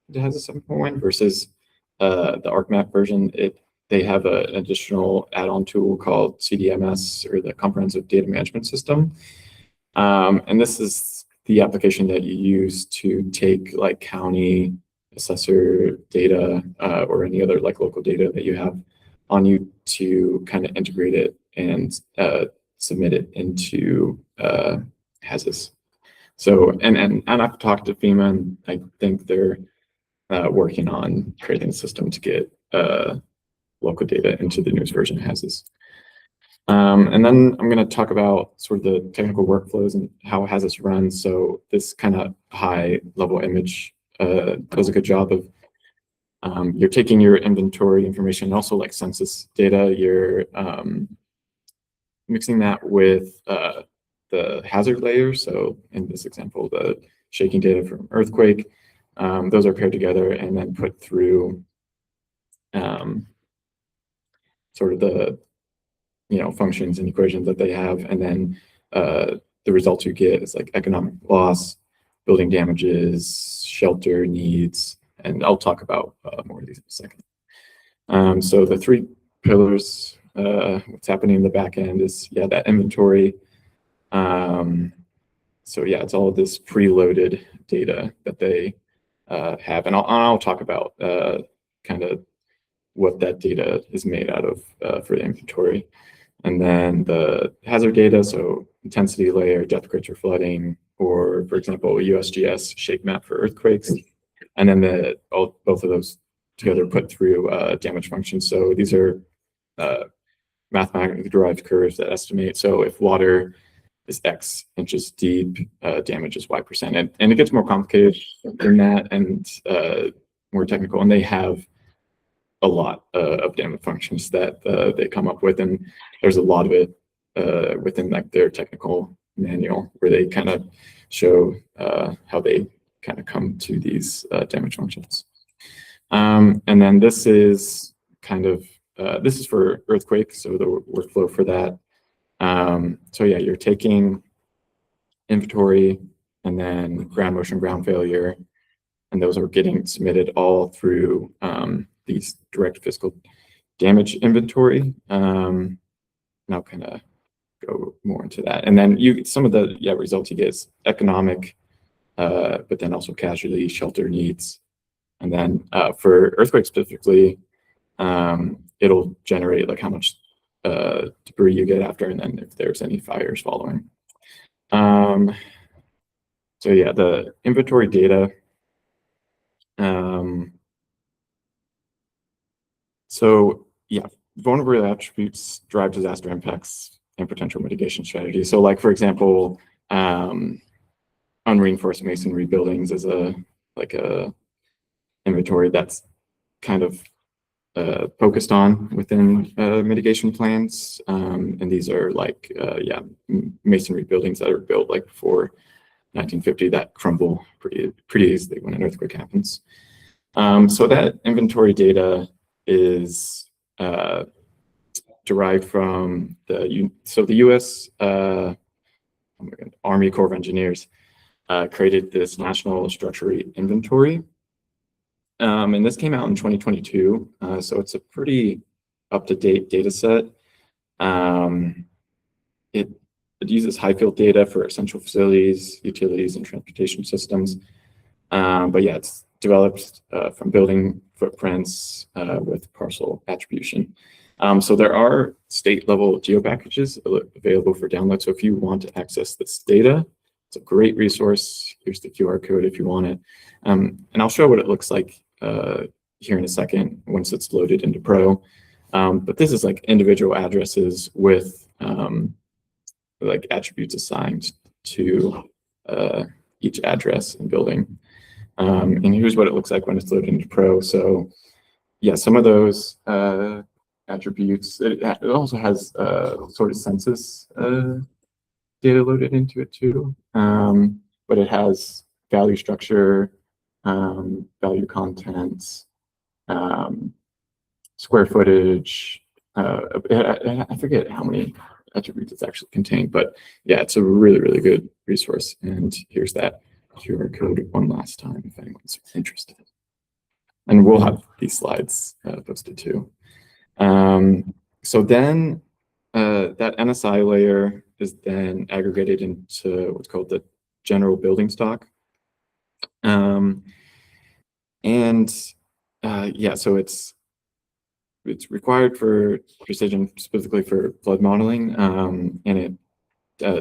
into HAZUS 7.1 versus the ArcMap version. They have an additional add-on tool called CDMS, or the Comprehensive Data Management System. And this is the application that you use to take like county assessor data or any other like local data that you have on you to kind of integrate it and submit it into HAZUS. So, and I've talked to FEMA, and I think they're working on creating a system to get local data into the newest version of HAZUS. And then I'm going to talk about sort of the technical workflows and how HAZUS runs. So this kind of high level image does a good job of you're taking your inventory information and also like census data, you're mixing that with the hazard layer. So in this example, the shaking data from earthquake, those are paired together and then put through sort of the functions and equations that they have, and then the results you get is like economic loss, building damages, shelter needs, and I'll talk about more of these in a second. So the 3 pillars, what's happening in the back end is that inventory. So it's all of this preloaded data that they have, and I'll talk about kind of what that data is made out of for the inventory. And then the hazard data, so intensity layer, depth grids for flooding, or for example, USGS shake map for earthquakes. And then both of those together put through damage functions. So these are mathematically derived curves that estimate. So if water is X inches deep, damage is Y%. And it gets more complicated than that and more technical. And they have a lot of damage functions that they come up with, and there's a lot of it within like their technical manual where they kind of show how they kind of come to these damage functions. And then this is kind of this is for earthquake, so the workflow for that. So yeah, you're taking inventory and then ground motion, ground failure, and those are getting submitted all through these direct physical damage inventory. And I'll kind of go more into that. And then some of the results you get is economic, but then also casualty, shelter needs. And then for earthquake specifically, it'll generate like how much debris you get after, and then if there's any fires following. So yeah, the inventory data. So yeah, vulnerable attributes drive disaster impacts and potential mitigation strategies. So like, for example, unreinforced masonry buildings is a inventory that's kind of focused on within mitigation plans. And these are like, masonry buildings that are built like before 1950 that crumble pretty easily when an earthquake happens. So that inventory data is derived from the U.S. Army Corps of Engineers created this National Structure Inventory. And this came out in 2022, so it's a pretty up-to-date data set. It uses high field data for essential facilities, utilities, and transportation systems. But yeah, it's developed from building footprints with parcel attribution. So there are state-level geo packages available for download. So if you want to access this data, it's a great resource. Here's the QR code if you want it. And I'll show what it looks like here in a second once it's loaded into Pro. But this is like individual addresses with like attributes assigned to each address and building. And here's what it looks like when it's loaded into Pro. So yeah, some of those attributes, it also has sort of census data loaded into it too. But it has value structure, value contents, square footage. I forget how many attributes it's actually contained, but yeah, it's a really good resource. And here's that QR code one last time if anyone's interested. And we'll have these slides posted too. So then that NSI layer is then aggregated into what's called the general building stock. Yeah, so it's required for precision, specifically for flood modeling, and it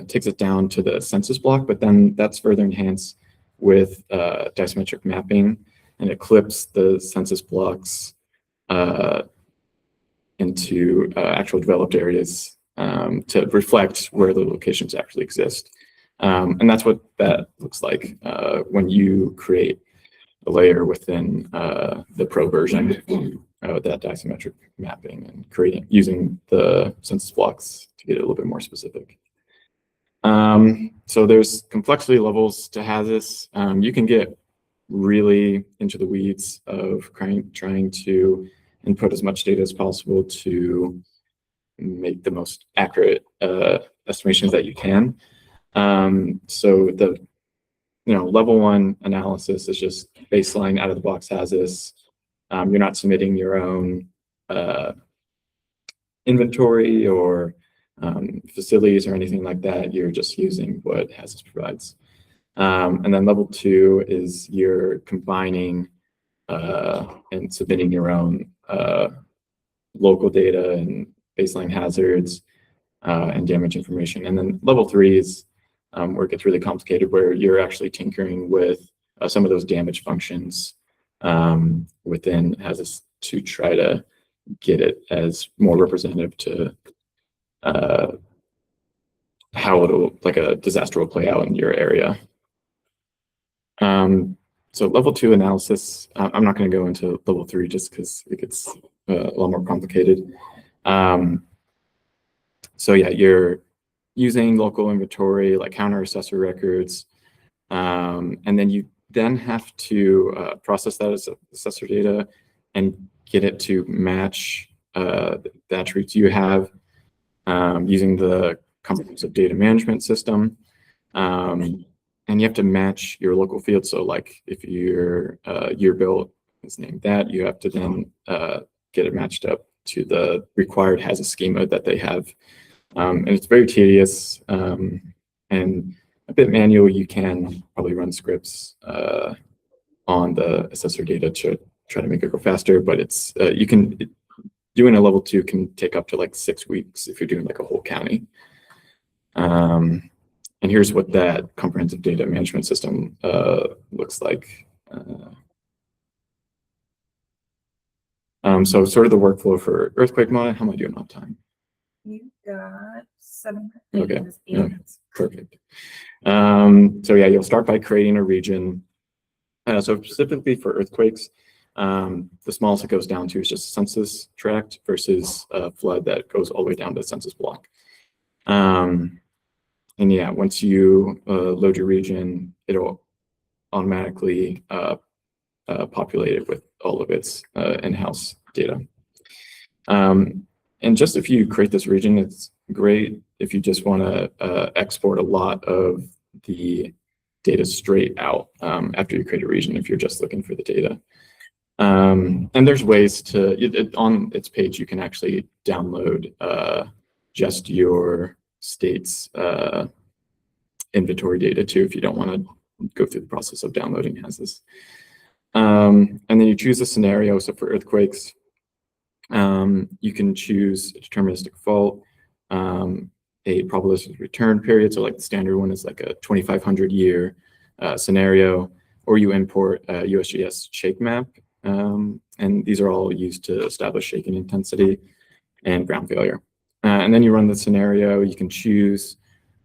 takes it down to the census block, but then that's further enhanced with diametric mapping, and it clips the census blocks into actual developed areas to reflect where the locations actually exist. And that's what that looks like when you create a layer within the Pro version with that diametric mapping and using the census blocks to get it a little bit more specific. So there's complexity levels to HAZUS. You can get really into the weeds of trying to input as much data as possible to make the most accurate estimations that you can. So the level 1 analysis is just baseline out of the box HAZUS. You're not submitting your own inventory or facilities or anything like that. You're just using what HAZUS provides. And then level 2 is you're combining and submitting your own local data and baseline hazards and damage information. And then level 3 is where it gets really complicated, where you're actually tinkering with some of those damage functions within HAZUS to try to get it as more representative to how like a disaster will play out in your area. So level 2 analysis, I'm not going to go into level 3 just because it gets a lot more complicated. So yeah, you're using local inventory, like counter assessor records, and then you then have to process that as assessor data and get it to match the attributes you have using the comprehensive data management system. And you have to match your local field. So like if your year bill is named that, you have to then get it matched up to the required HAZUS schema that they have. And it's very tedious and a bit manual. You can probably run scripts on the assessor data to try to make it go faster, but it's doing a level 2 can take up to like 6 weeks if you're doing like a whole county. And here's what that comprehensive data management system looks like. So sort of the workflow for earthquake modeling. How am I doing on time? You got 7 Okay. minutes. Yeah. Perfect. So yeah, you'll start by creating a region. So specifically for earthquakes, the smallest it goes down to is just a census tract versus a flood that goes all the way down to a census block. And yeah, once you load your region, it'll automatically populate it with all of its in-house data. And just if you create this region, it's great if you just want to export a lot of the data straight out after you create a region, if you're just looking for the data. And there's ways to, on its page, you can actually download just your state's inventory data too, if you don't want to go through the process of downloading HAZUS. And then you choose a scenario. So for earthquakes, you can choose a deterministic fault, a probabilistic return period. So like the standard one is like a 2,500 year scenario, or you import a USGS shake map. And these are all used to establish shaking intensity and ground failure. And then you run the scenario. You can choose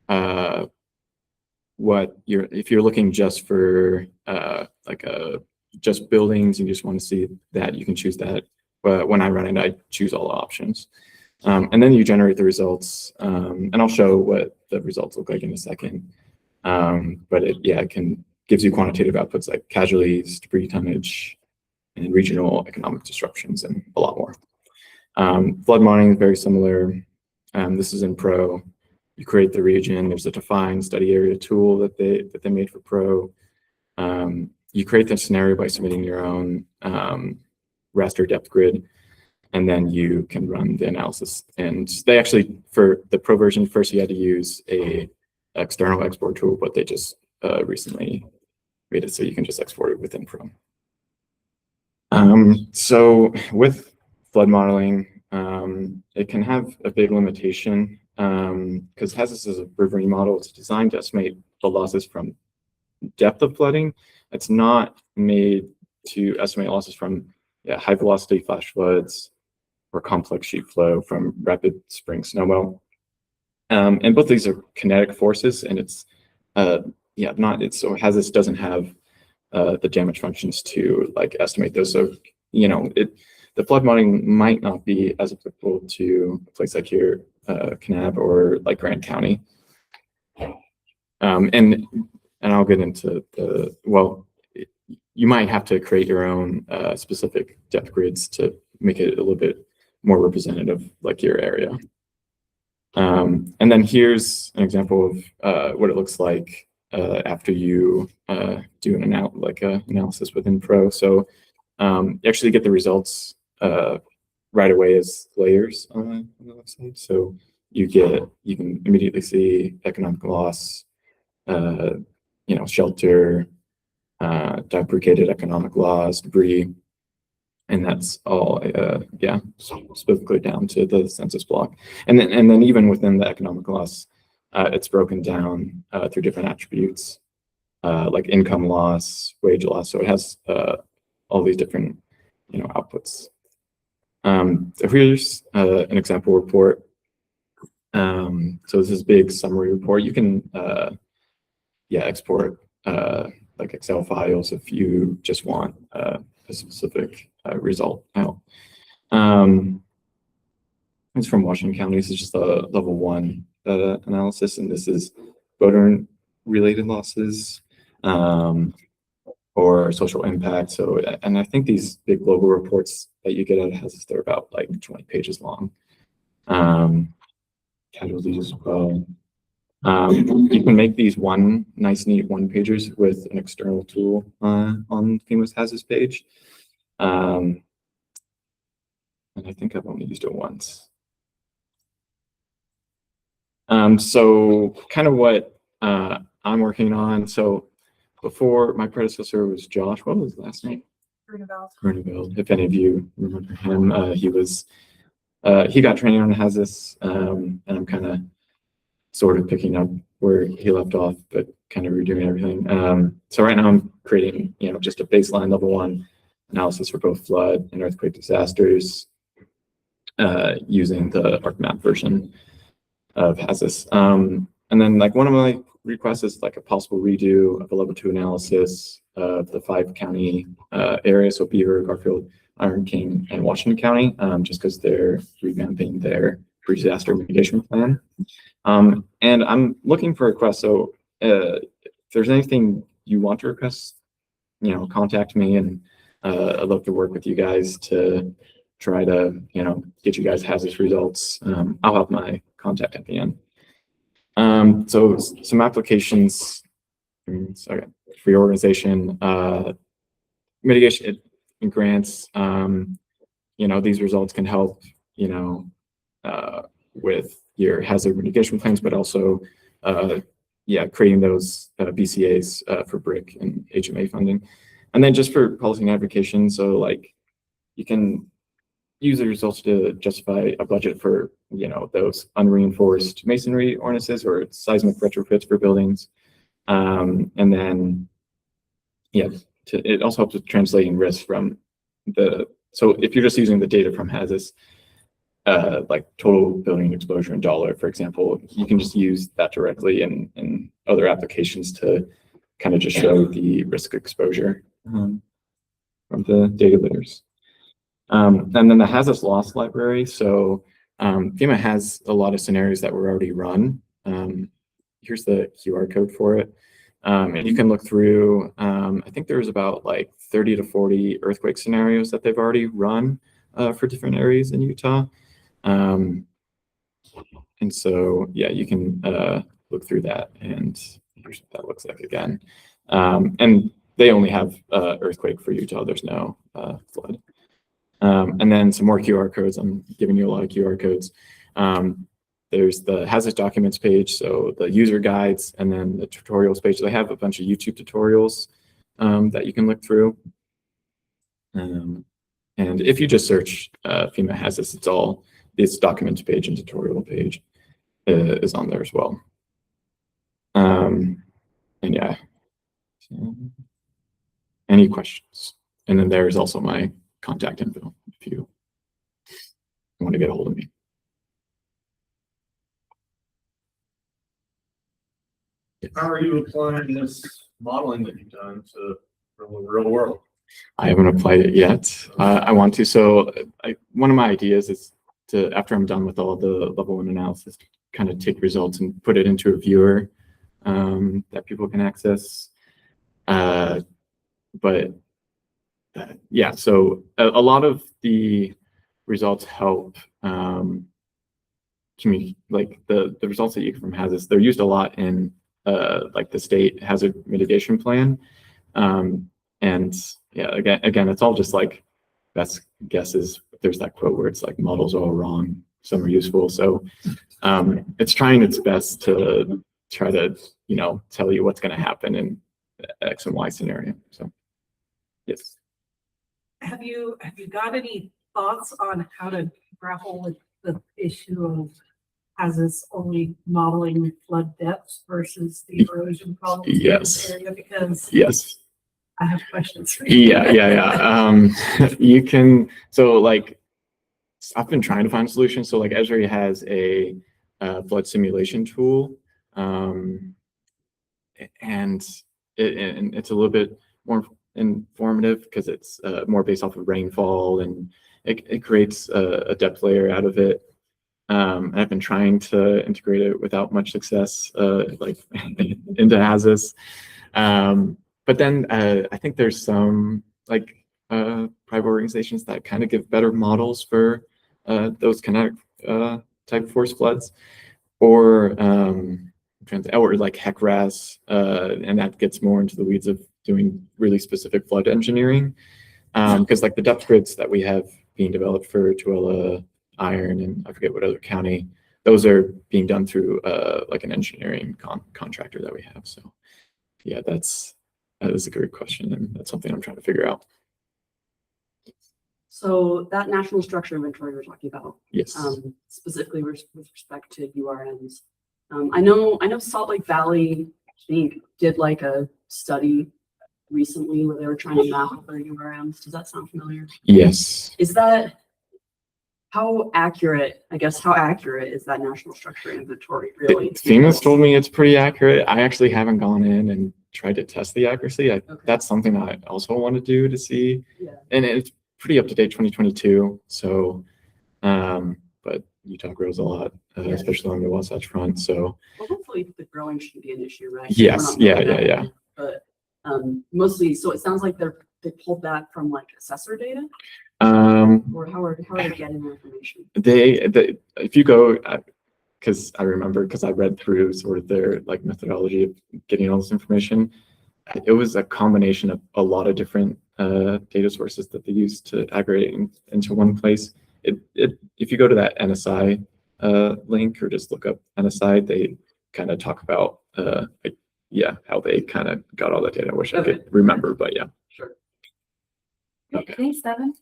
if you're looking just for just buildings, you just want to see that, you can choose that. But when I run it, I choose all the options. And then you generate the results. And I'll show what the results look like in a second. But it gives you quantitative outputs like casualties, debris tonnage, and regional economic disruptions, and a lot more. Flood modeling is very similar. This is in Pro. You create the region. There's a defined study area tool that they made for Pro. You create the scenario by submitting your own raster depth grid, and then you can run the analysis. And they actually, for the Pro version, first you had to use a external export tool, but they just recently made it so you can just export it within Pro. So with flood modeling, it can have a big limitation because HAZUS is a riverine model. It's designed to estimate the losses from depth of flooding. It's not made to estimate losses from high velocity flash floods or complex sheet flow from rapid spring snowmelt. And both these are kinetic forces, and it's so HAZUS doesn't have the damage functions to like estimate those. So the flood modeling might not be as applicable to a place like here, Kanab, or like Grant County. And I'll get into you might have to create your own specific depth grids to make it a little bit more representative, like your area. And then here's an example of what it looks like after you do an analysis within Pro. So you actually get the results right away as layers on the website. So you can immediately see economic loss, shelter, deprecated economic loss, debris, and that's all specifically down to the census block. And then even within the economic loss, it's broken down through different attributes like income loss, wage loss. So it has all these different outputs. So here's an example report. So this is a big summary report. You can export like Excel files if you just want a specific result out. It's from Washington County. This is just a level 1 analysis, and this is voter-related losses or social impact. So, and I think these big global reports that you get out of HAZUS, they're about like 20 pages long. Casualties as well. You can make these nice, neat one-pagers with an external tool on FEMA's HAZUS page. And I think I've only used it once. So kind of what I'm working on. So before, my predecessor was Josh. What was his last name? Grunewald. If any of you remember him, he got training on HAZUS, and I'm kind of sort of picking up where he left off, but kind of redoing everything. So right now I'm creating, just a baseline level 1 analysis for both flood and earthquake disasters using the ArcMap version of HAZUS. And then like one of my requests is like a possible redo of a level 2 analysis of the 5 county areas, so Beaver, Garfield, Iron King, and Washington County, just because they're revamping their pre-disaster mitigation plan. And I'm looking for requests. So if there's anything you want to request, contact me, and I'd love to work with you guys to try to, get you guys HAZUS results. I'll have my contact at the end. So some applications for your organization, mitigation and grants. These results can help, with your hazard mitigation plans, but also, creating those BCAs for BRIC and HMA funding. And then just for policy and advocation, so like you can use the results to justify a budget for, those unreinforced masonry ordinances or seismic retrofits for buildings. And then, it also helps with translating risk from so if you're just using the data from HAZUS, like total building exposure in dollar, for example, you can just use that directly in other applications to kind of just show the risk exposure from the data layers. And then the HAZUS loss library. So FEMA has a lot of scenarios that were already run. Here's the QR code for it. And you can look through, I think there's about like 30 to 40 earthquake scenarios that they've already run for different areas in Utah. And so, you can look through that, and here's what that looks like again. And they only have earthquake for Utah. There's no flood. And then some more QR codes. I'm giving you a lot of QR codes. There's the HAZUS documents page, so the user guides, and then the tutorials page. They have a bunch of YouTube tutorials that you can look through. And if you just search FEMA HAZUS, this documents page and tutorial page is on there as well. And any questions? And then there's also my contact info if you want to get a hold of me. How are you applying this modeling that you've done to the real world? I haven't applied it yet. I want to. So one of my ideas is to, after I'm done with all the level 1 analysis, kind of take results and put it into a viewer that people can access. So a lot of the results help like the results that you get from HAZUS, they're used a lot in like the state hazard mitigation plan. And again, it's all just like best guesses. There's that quote where it's like models are all wrong, some are useful. So it's trying its best to try to, tell you what's going to happen in X and Y scenario. So yes. Have you got any thoughts on how to grapple with the issue of HAZUS only modeling flood depths versus the erosion problems in this area? Because I have questions for you. You can, so like, I've been trying to find a solution. So like Esri has a flood simulation tool, and it's a little bit more informative because it's more based off of rainfall and it creates a depth layer out of it. And I've been trying to integrate it without much success, like into HAZUS. But then I think there's some like private organizations that kind of give better models for those kinetic type force floods, or like HEC-RAS, and that gets more into the weeds of doing really specific flood engineering. Because like the depth grids that we have being developed for Tooele, Iron, and I forget what other county, those are being done through like an engineering contractor that we have. So yeah, that is a great question, and that's something I'm trying to figure out. So that national structure inventory we're talking about, Yes. Specifically with respect to URMs. I know Salt Lake Valley, I think, did like a study recently where they were trying to map their URMs. Does that sound familiar? Yes. Is that how accurate, I guess, how accurate is that national structure inventory really? FEMA's told me it's pretty accurate. I actually haven't gone in and tried to test the accuracy. Okay. That's something I also want to do to see. Yeah. And it's pretty up to date 2022. So, but Utah grows a lot, especially on the Wasatch Front. So Well, hopefully the growing shouldn't be an issue, right? yes, We're not looking yeah. at it, But mostly, so it sounds like they pulled that from like assessor data, or how are they getting the information? They if you go, because I remember, because I read through sort of their like methodology of getting all this information, it was a combination of a lot of different data sources that they used to aggregate into one place. If you go to that NSI link or just look up NSI, they kind of talk about like, yeah, how they kind of got all that data. I wish I could remember, but yeah. Sure. Okay. Thanks, Devin.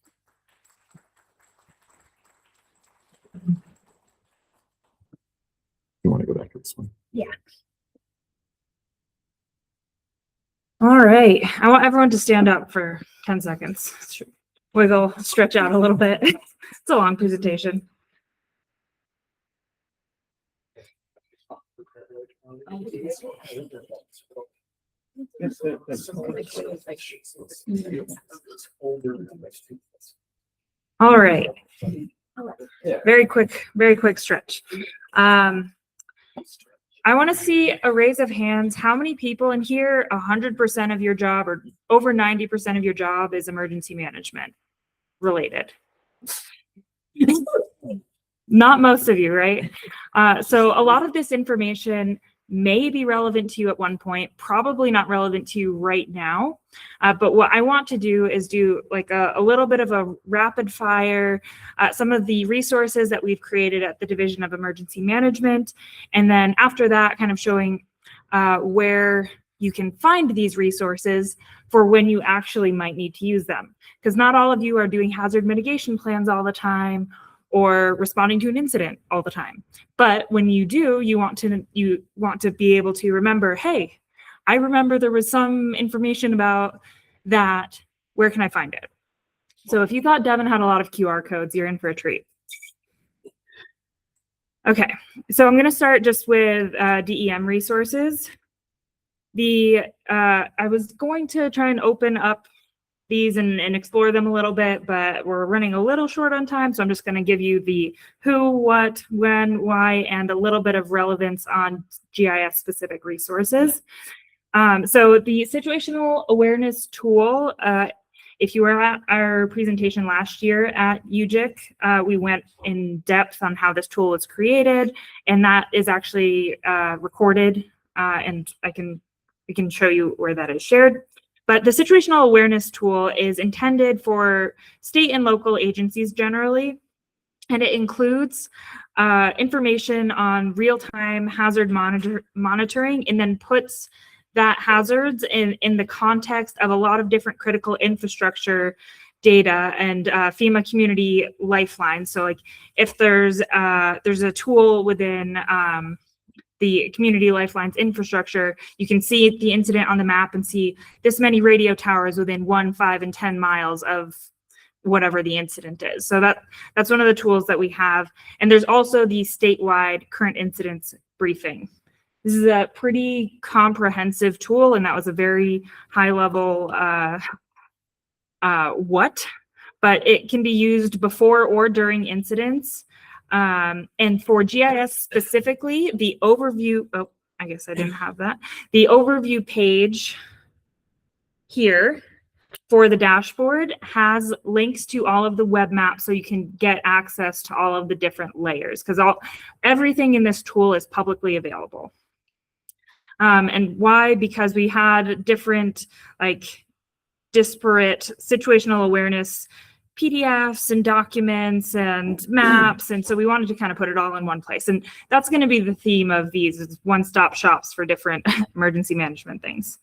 You want to go back to this one? All right. I want everyone to stand up for 10 seconds. Wiggle, stretch out a little bit. It's a long presentation. All right. Very quick stretch. I want to see a raise of hands. How many people in here, 100% of your job or over 90% of your job is emergency management related? Not most of you, right? So a lot of this information may be relevant to you at one point, probably not relevant to you right now. But what I want to do is do like a little bit of a rapid fire, some of the resources that we've created at the Division of Emergency Management. And then after that, kind of showing where you can find these resources for when you actually might need to use them. Because not all of you are doing hazard mitigation plans all the time or responding to an incident all the time. But when you do, you want to be able to remember, hey, I remember there was some information about that. Where can I find it? So if you thought Devin had a lot of QR codes, you're in for a treat. Okay, so I'm going to start just with DEM resources. I was going to try and open up these and explore them a little bit, but we're running a little short on time, so I'm just going to give you the who, what, when, why, and a little bit of relevance on GIS specific resources. So the situational awareness tool, if you were at our presentation last year at UGIC, we went in depth on how this tool was created, and that is actually recorded, and we can show you where that is shared. But the situational awareness tool is intended for state and local agencies generally, and it includes information on real-time hazard monitoring, and then puts that hazards in the context of a lot of different critical infrastructure data and FEMA community lifelines. So like if there's a tool within the community lifelines infrastructure, you can see the incident on the map and see this many radio towers within 1, 5, and 10 miles of whatever the incident is. So that's one of the tools that we have. And there's also the statewide current incidents briefing. This is a pretty comprehensive tool, and that was a very high level what, but it can be used before or during incidents. And for GIS specifically, the overview, oh, I guess I didn't have that. The overview page here for the dashboard has links to all of the web maps so you can get access to all of the different layers, because everything in this tool is publicly available. And why? Because we had different, like, disparate situational awareness PDFs and documents and maps, and so we wanted to kind of put it all in one place, and that's going to be the theme of these, is one-stop shops for different emergency management things.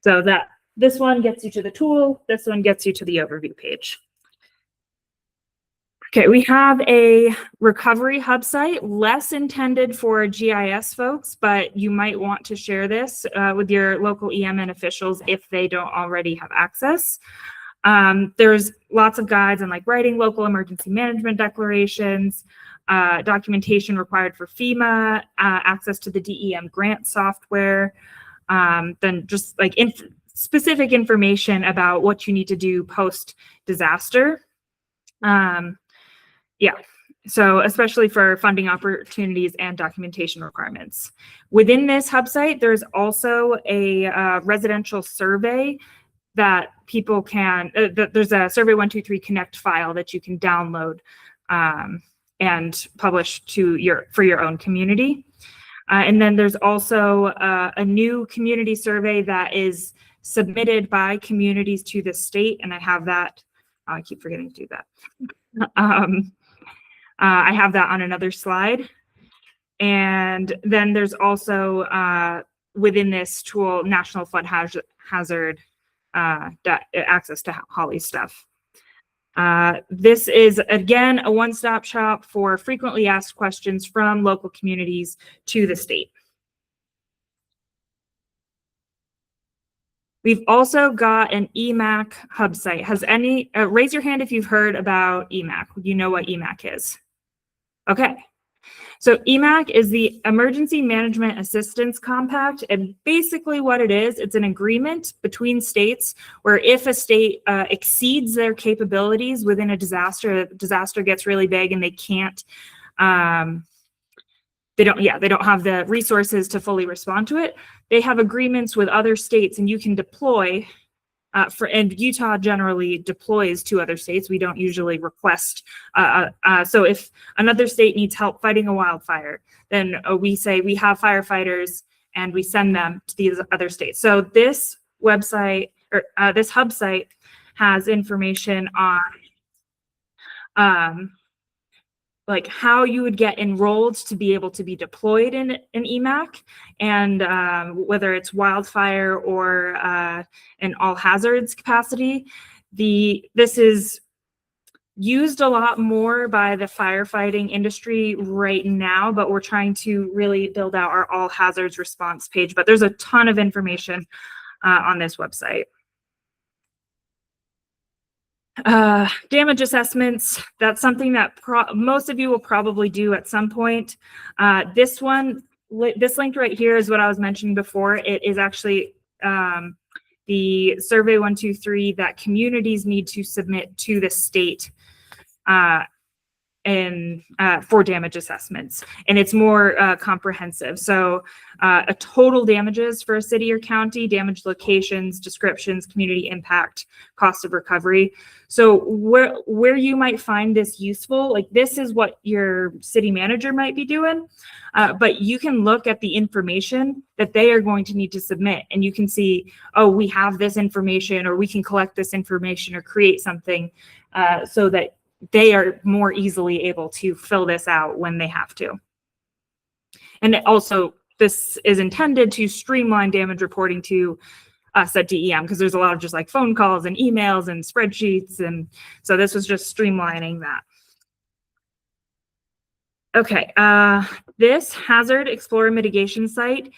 So that this one gets you to the tool, this one gets you to the overview page. Okay, we have a recovery hub site, less intended for GIS folks, but you might want to share this with your local EMN officials if they don't already have access. There's lots of guides on, like, writing local emergency management declarations, documentation required for FEMA, access to the DEM grant software, then just like specific information about what you need to do post-disaster. Yeah, so especially for funding opportunities and documentation requirements. Within this hub site, there's also a residential survey that people can, there's a Survey 123 Connect file that you can download and publish for your own community. And then there's also a new community survey that is submitted by communities to the state, and I have that. I keep forgetting to do that. I have that on another slide. And then there's also within this tool, National Flood Hazard access to Holly stuff. This is, again, a one-stop shop for frequently asked questions from local communities to the state. We've also got an EMAC hub site. Has any, raise your hand if you've heard about EMAC. You know what EMAC is? Okay. So EMAC is the Emergency Management Assistance Compact, and basically what it is, it's an agreement between states where if a state exceeds their capabilities within a disaster gets really big and they can't, they don't have the resources to fully respond to it, they have agreements with other states, and you can deploy and Utah generally deploys to other states. We don't usually request. So if another state needs help fighting a wildfire, then we say we have firefighters and we send them to these other states. So this website, or this hub site, has information on like how you would get enrolled to be able to be deployed in an EMAC, and whether it's wildfire or an all hazards capacity. This is used a lot more by the firefighting industry right now, but we're trying to really build out our all hazards response page. But there's a ton of information on this website. Damage assessments, that's something that most of you will probably do at some point. This link right here is what I was mentioning before. It is actually the Survey 123 that communities need to submit to the state for damage assessments, and it's more comprehensive. So a total damages for a city or county, damage locations, descriptions, community impact, cost of recovery. So where you might find this useful, like this is what your city manager might be doing, but you can look at the information that they are going to need to submit, and you can see, oh, we have this information, or we can collect this information or create something so that they are more easily able to fill this out when they have to. And also, this is intended to streamline damage reporting to us at DEM, because there's a lot of just like phone calls and emails and spreadsheets, and so this was just streamlining that. Okay, this Hazard Explorer Mitigation site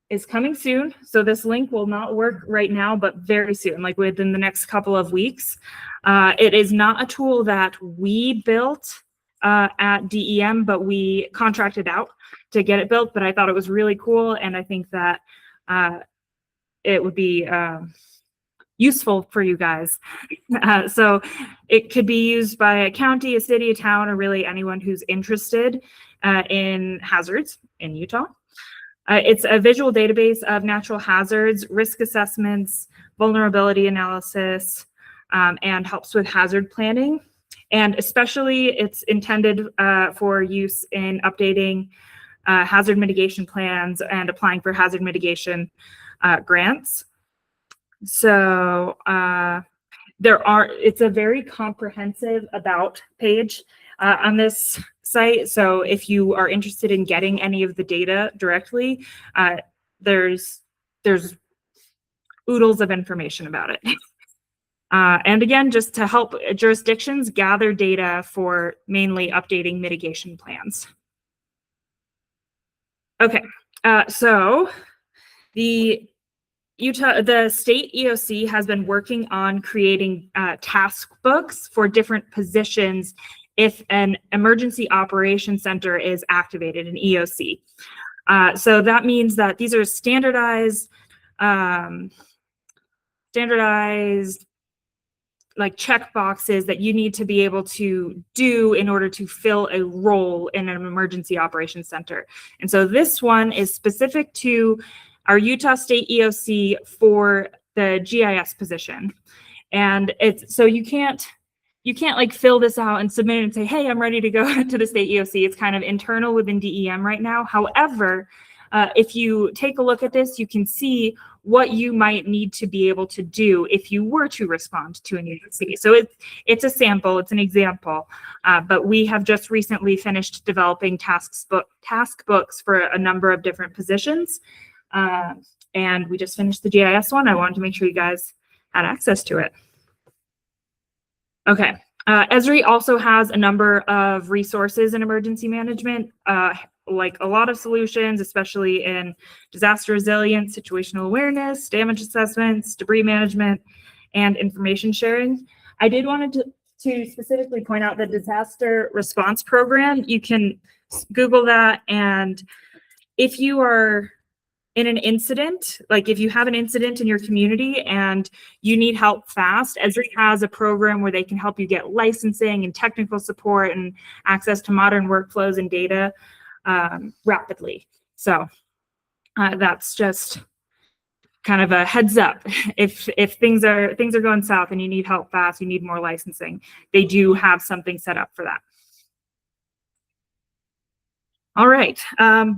is coming soon. So this link will not work right now, but very soon, like within the next couple of weeks. It is not a tool that we built at DEM, but we contracted out to get it built. But I thought it was really cool, and I think that it would be useful for you guys. So it could be used by a county, a city, a town, or really anyone who's interested in hazards in Utah. It's a visual database of natural hazards, risk assessments, vulnerability analysis, and helps with hazard planning. And especially it's intended for use in updating hazard mitigation plans and applying for hazard mitigation grants. So it's a very comprehensive about page on this site. So if you are interested in getting any of the data directly, there's oodles of information about it. And again, just to help jurisdictions gather data for mainly updating mitigation plans. Okay, so the state EOC has been working on creating task books for different positions if an emergency operations center is activated in EOC. So that means that these are standardized like check boxes that you need to be able to do in order to fill a role in an emergency operations center. And so this one is specific to our Utah State EOC for the GIS position. And it's, so you can't like fill this out and submit it and say, hey, I'm ready to go to the state EOC. It's kind of internal within DEM right now. However, if you take a look at this, you can see what you might need to be able to do if you were to respond to an EOC. So it's a sample, it's an example, but we have just recently finished developing task books for a number of different positions. And we just finished the GIS one. I wanted to make sure you guys had access to it. Okay, Esri also has a number of resources in emergency management, like a lot of solutions, especially in disaster resilience, situational awareness, damage assessments, debris management, and information sharing. I did want to specifically point out the disaster response program. You can Google that, and if you are in an incident, like if you have an incident in your community and you need help fast, Esri has a program where they can help you get licensing and technical support and access to modern workflows and data rapidly. So that's just kind of a heads up. If things are going south and you need help fast, you need more licensing, they do have something set up for that. All right,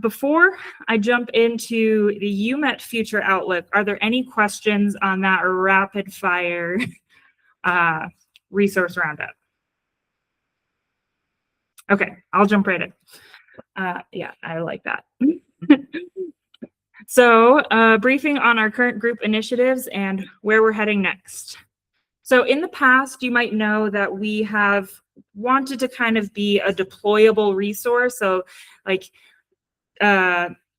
before I jump into the UMETT Future Outlook, are there any questions on that rapid fire resource roundup? Okay, I'll jump right in. Yeah, I like that. So briefing on our current group initiatives and where we're heading next. So in the past, you might know that we have wanted to kind of be a deployable resource. So like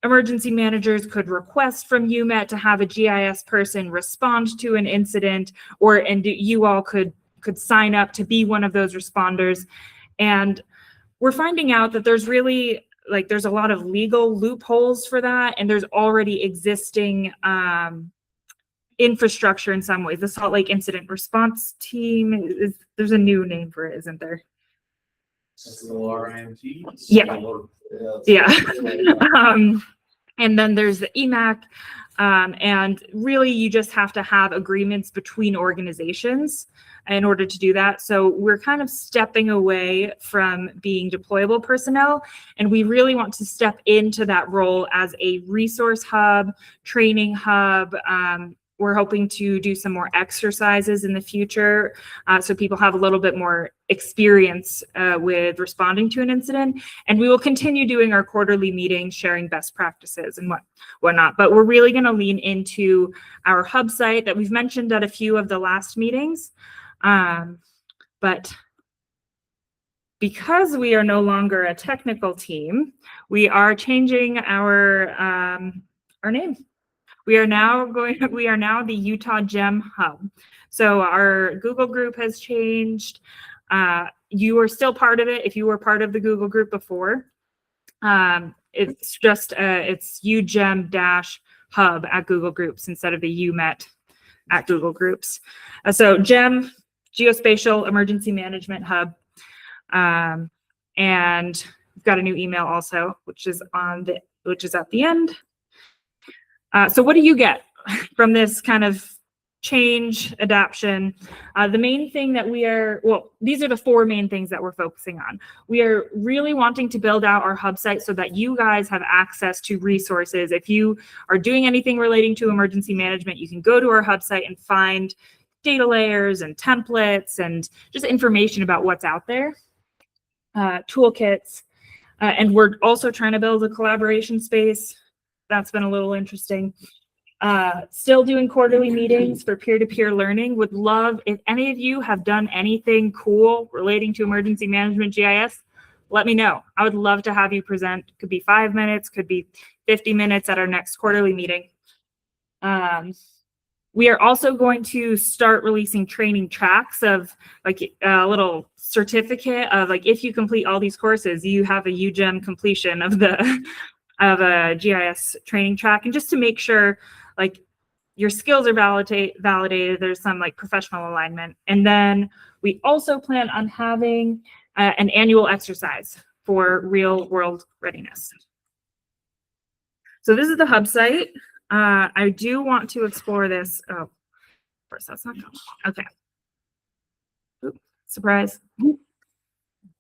emergency managers could request from UMETT to have a GIS person respond to an incident, and you all could sign up to be one of those responders. And we're finding out that there's really there's a lot of legal loopholes for that, and there's already existing infrastructure in some ways. The Salt Lake Incident Response Team, there's a new name for it, isn't there? RIMT. Yeah. Yeah. And then there's the EMAC, and really you just have to have agreements between organizations in order to do that. So we're kind of stepping away from being deployable personnel, and we really want to step into that role as a resource hub, training hub. We're hoping to do some more exercises in the future so people have a little bit more experience with responding to an incident. And we will continue doing our quarterly meetings, sharing best practices and whatnot. But we're really going to lean into our hub site that we've mentioned at a few of the last meetings. But because we are no longer a technical team, we are changing our name. We are now the Utah DEM hub. So our Google group has changed. You are still part of it if you were part of the Google group before. It's just it's UGEM-hub at Google Groups instead of the UMETT at Google Groups. So GEM, Geospatial Emergency Management Hub. And we've got a new email also, which is at the end. So what do you get from this kind of change, adaption? The main thing that these are the 4 main things that we're focusing on. We are really wanting to build out our hub site so that you guys have access to resources. If you are doing anything relating to emergency management, you can go to our hub site and find data layers and templates and just information about what's out there, toolkits. And we're also trying to build a collaboration space. That's been a little interesting. Still doing quarterly meetings for peer-to-peer learning. Would love, if any of you have done anything cool relating to emergency management GIS, let me know. I would love to have you present. Could be 5 minutes, could be 50 minutes at our next quarterly meeting. We are also going to start releasing training tracks of like a little certificate of like, if you complete all these courses, you have a UGEM completion of a GIS training track, and just to make sure like your skills are validated, there's some like professional alignment. And then we also plan on having an annual exercise for real world readiness. So this is the hub site. I do want to explore this. Oh, of course that's not going. Okay. Oops, surprise.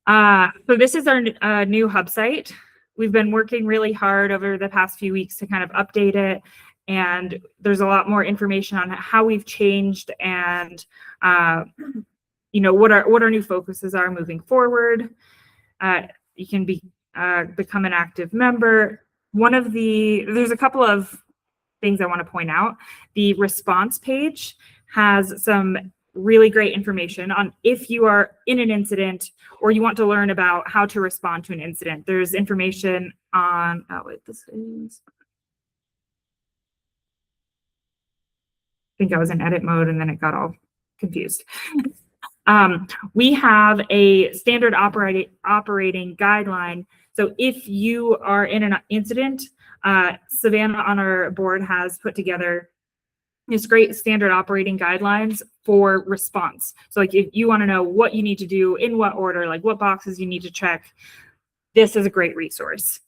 So this is our new hub site. We've been working really hard over the past few weeks to kind of update it. And there's a lot more information on how we've changed and, what our new focuses are moving forward. You can become an active member. There's a couple of things I want to point out. The response page has some really great information on if you are in an incident or you want to learn about how to respond to an incident. There's information on, I think I was in edit mode and then it got all confused. We have a standard operating guideline. So if you are in an incident, Savannah on our board has put together this great standard operating guidelines for response. So like if you want to know what you need to do, in what order, like what boxes you need to check, this is a great resource.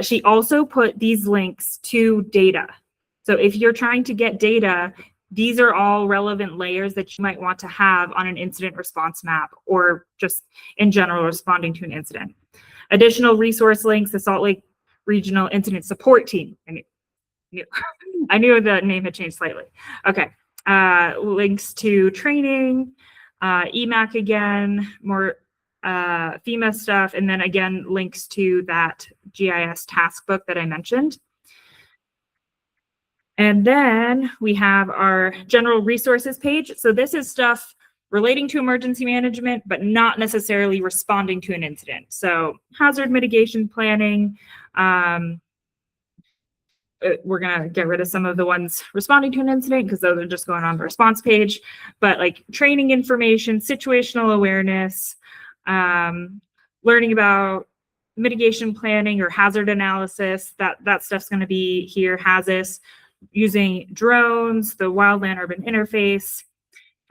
She also put these links to data. So if you're trying to get data, these are all relevant layers that you might want to have on an incident response map or just in general responding to an incident. Additional resource links, the Salt Lake Regional Incident Support Team. I knew the name had changed slightly. Okay, links to training, EMAC again, more FEMA stuff, and then again, links to that GIS task book that I mentioned. And then we have our general resources page. So this is stuff relating to emergency management, but not necessarily responding to an incident. So hazard mitigation planning, we're gonna get rid of some of the ones responding to an incident because those are just going on the response page, but like training information, situational awareness, learning about mitigation planning or hazard analysis, that stuff's gonna be here. HAZUS, using drones, the Wildland Urban Interface,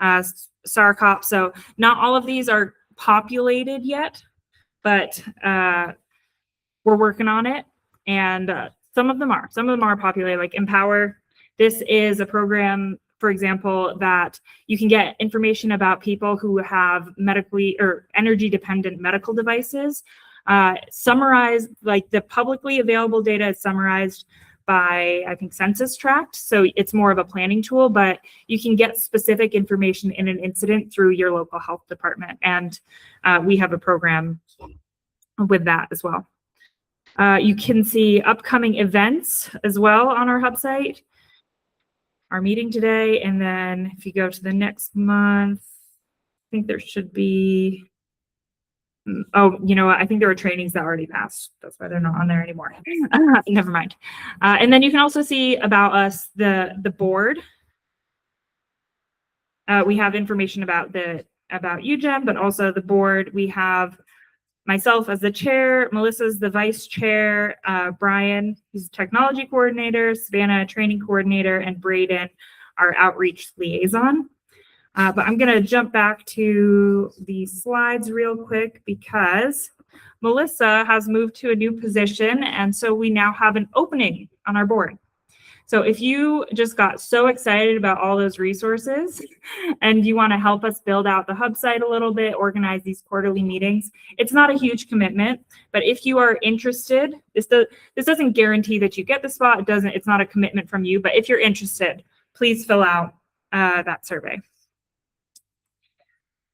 SARCOP. So not all of these are populated yet, but we're working on it. And some of them are populated, like Empower. This is a program, for example, that you can get information about people who have medically or energy dependent medical devices. Summarized, like the publicly available data is summarized by, I think, census tract. So it's more of a planning tool, but you can get specific information in an incident through your local health department. And we have a program with that as well. You can see upcoming events as well on our hub site. Our meeting today, and then if you go to the next month, I think there should be, oh, you know what? I think there were trainings that already passed. That's why they're not on there anymore. Never mind. And then you can also see about us, the board. We have information about UGEM, but also the board. We have myself as the chair, Melissa's the vice chair, Brian, who's technology coordinator, Savannah, training coordinator, and Braden, our outreach liaison. But I'm going to jump back to the slides real quick because Melissa has moved to a new position, and so we now have an opening on our board. So if you just got so excited about all those resources and you want to help us build out the hub site a little bit, organize these quarterly meetings, it's not a huge commitment, but if you are interested, this doesn't guarantee that you get the spot. It's not a commitment from you, but if you're interested, please fill out that survey.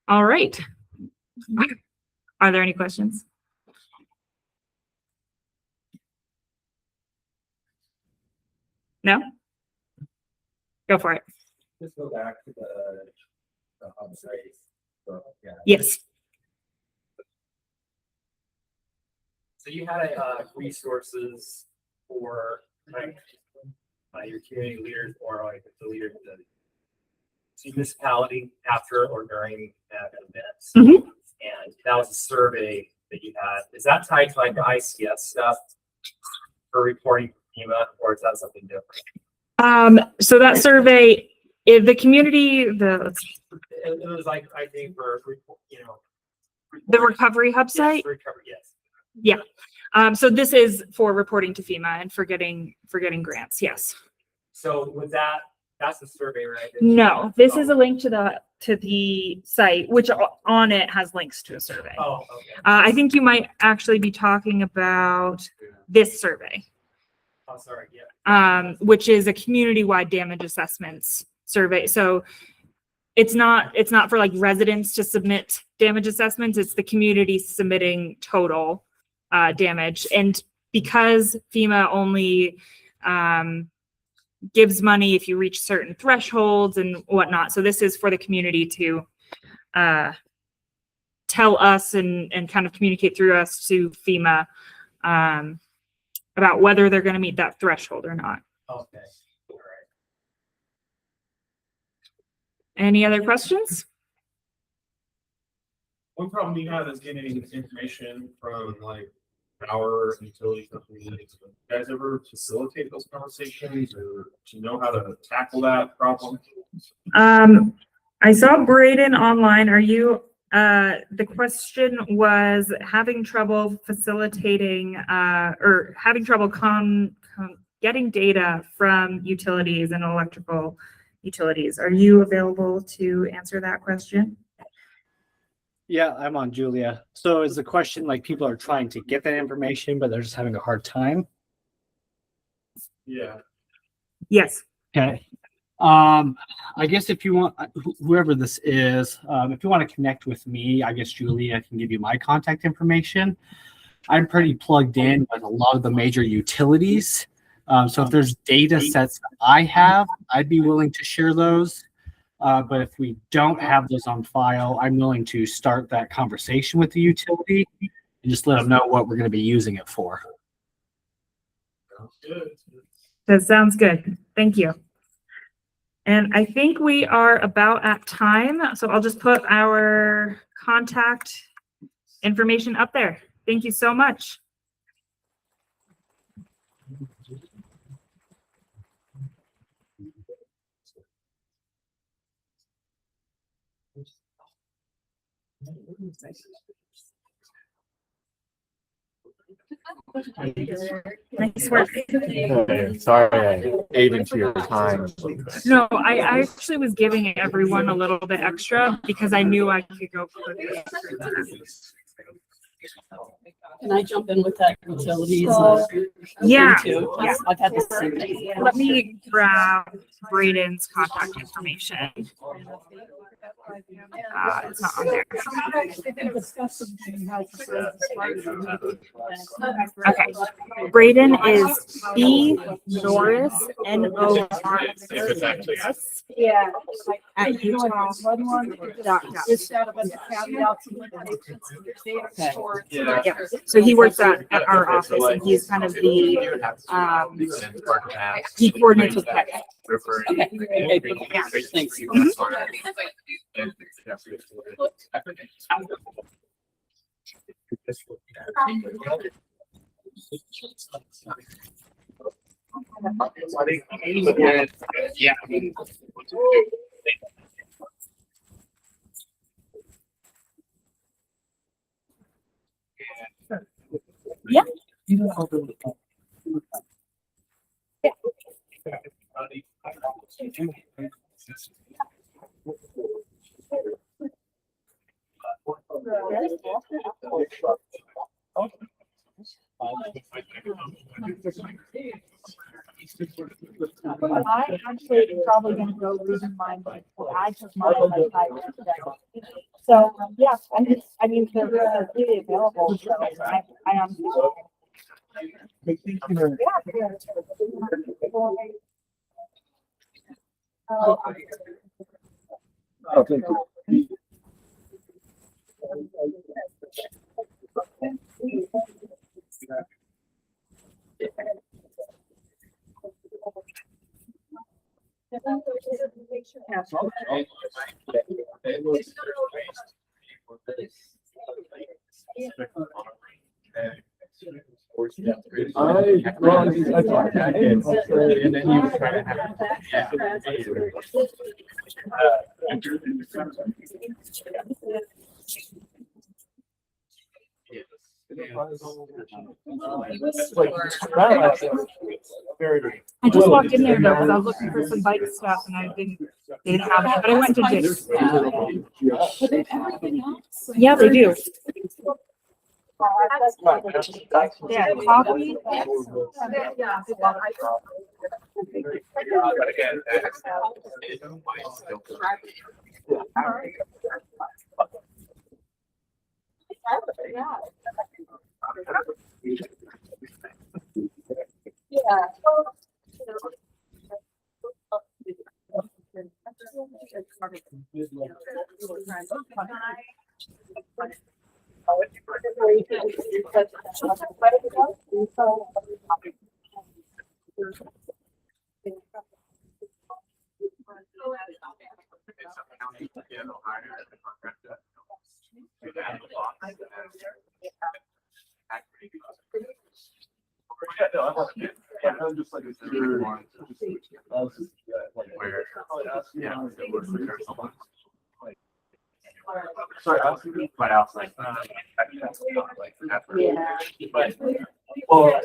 All right. Are there any questions? No? Go for it. Just go back to the hub site. So, yeah. Yes. So you had resources for like your community leaders or like the leaders of the municipality after or during events. Mhm. And that was a survey that you had. Is that tied to like the ICS stuff for reporting FEMA, or is that something different? So that survey, the community, It was like, I think for, the recovery hub site. Yes, recovery, yes. So this is for reporting to FEMA and for getting grants. Yes. So with that's the survey, right? No, this is a link to the site, which on it has links to a survey. Oh, okay. I think you might actually be talking about this survey. Oh, sorry, yeah. Which is a community-wide damage assessments survey. So it's not for like residents to submit damage assessments. It's the community submitting total damage. And because FEMA only gives money if you reach certain thresholds and whatnot. So this is for the community to tell us and kind of communicate through us to FEMA about whether they're going to meet that threshold or not. Okay. All right. Any other questions? One problem you have is getting information from like power and utility companies. Do you guys ever facilitate those conversations, or do you know how to tackle that problem? I saw Braden online. Are you, the question was having trouble facilitating, or having trouble getting data from utilities and electrical utilities. Are you available to answer that question? Yeah, I'm on Julia. So is the question like people are trying to get that information, but they're just having a hard time? Yeah. Yes. Okay. I guess if you want, whoever this is, if you want to connect with me, I guess Julia can give you my contact information. I'm pretty plugged in with a lot of the major utilities. So if there's data sets that I have, I'd be willing to share those. But if we don't have those on file, I'm willing to start that conversation with the utility and just let them know what we're going to be using it for. Good. That sounds good. Thank you. And I think we are about at time. So I'll just put our contact information up there. Thank you so much. Nice work. Okay, sorry, I ate into your time. No, I actually was giving everyone a little bit extra because I knew I could go quickly. Can I jump in with that utilities? Yeah. Too? Yeah. I've had the same thing. Let me grab Braden's contact information. It's not on there. Okay. Braden is B Norris NORS. Yeah. At Utah.gov. Yeah. So he works at our office and he's kind of the he coordinates with tech. Okay. Yeah. Thanks. Yeah. Yeah. I actually probably gonna go losing mine, but I took mine like 5 years ago. So, yeah, I mean, they're really available, so I honestly. Okay. And then you try to have. I just walked in there though, because I was looking for some bike stuff and they didn't have it, but I went to Dick's. Yeah, they do. Yeah, coffee. Sorry, I was thinking, but I was like, I mean, that's not like that. Yeah. But, or,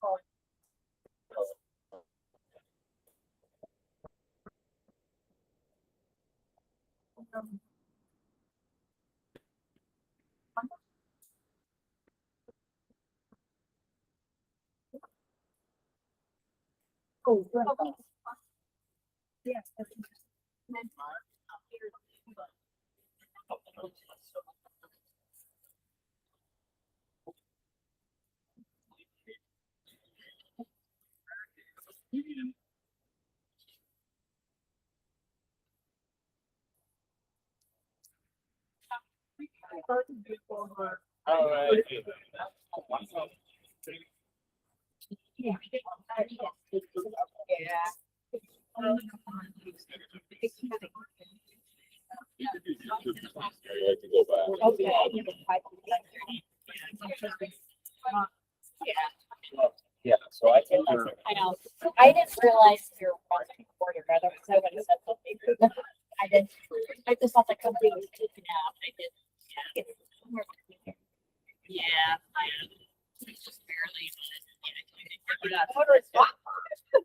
Oh, yes. All right. Yeah. Yeah, so I think I know. I didn't realize you were watching for your brother, because I would have said something. I didn't. I just thought the company was taken out. I did. Yeah. Just barely.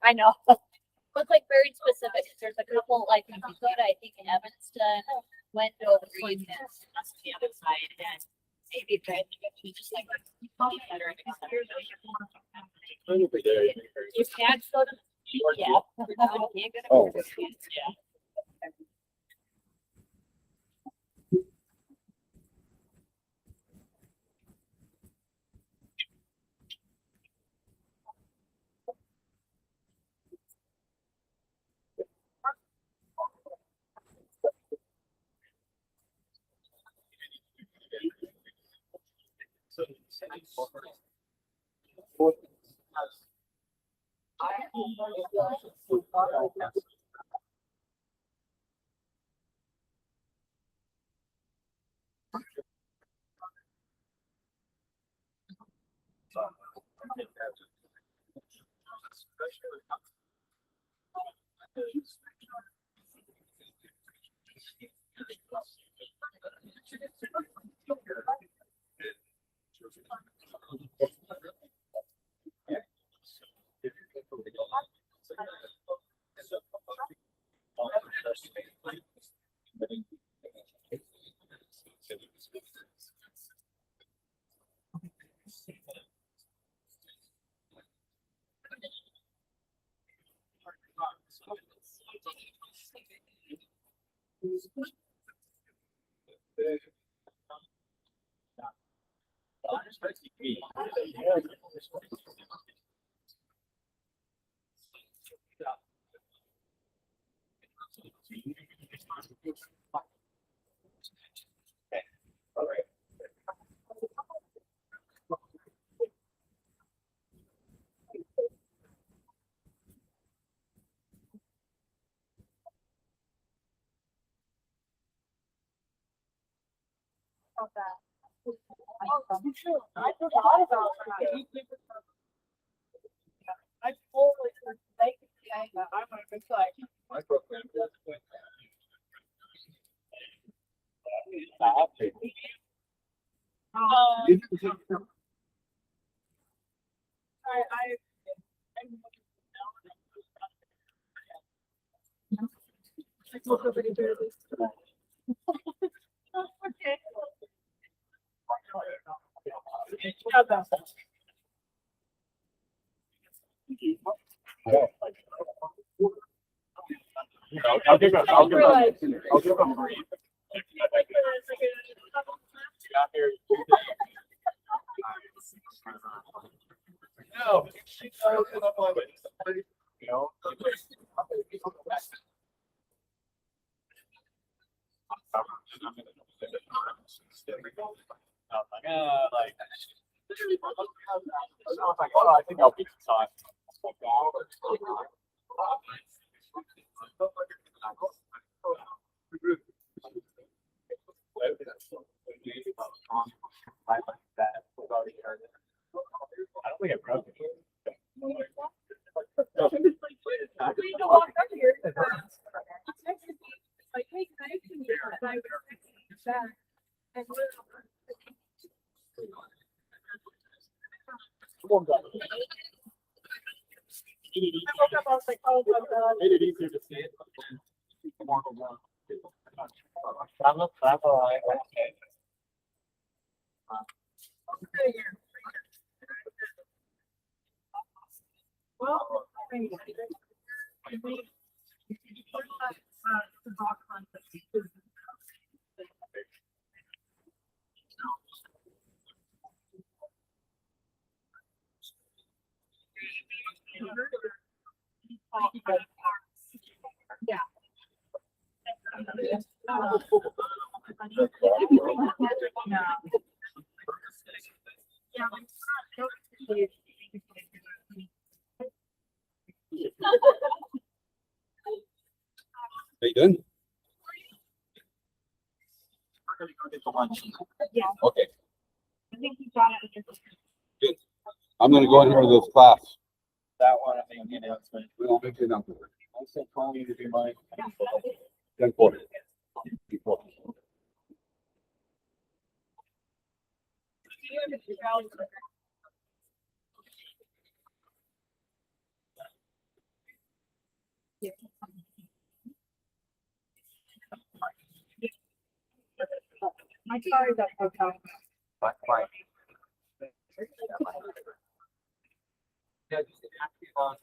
I know. It's like very specific. There's a couple, like in Dakota, I think in Evanston, Wendell, Reed, and that's the other side, and maybe we just like better. You can't go to, yeah. You can't go to, yeah. I forgot about that. I totally forgot. I'm like, my program. I'll give them a read. No, she's up on it. You know. I think I'll be time. I don't think I broke it. Made it easier to see it. Well, yeah. Are you done? Yeah. Okay, I think you got it. I'm gonna go in here with this class. That one, I think, you know, it's been. We don't make it up. I said, call you to do mine. 10:40. My car is up. Okay. Fine. Yeah, just active on.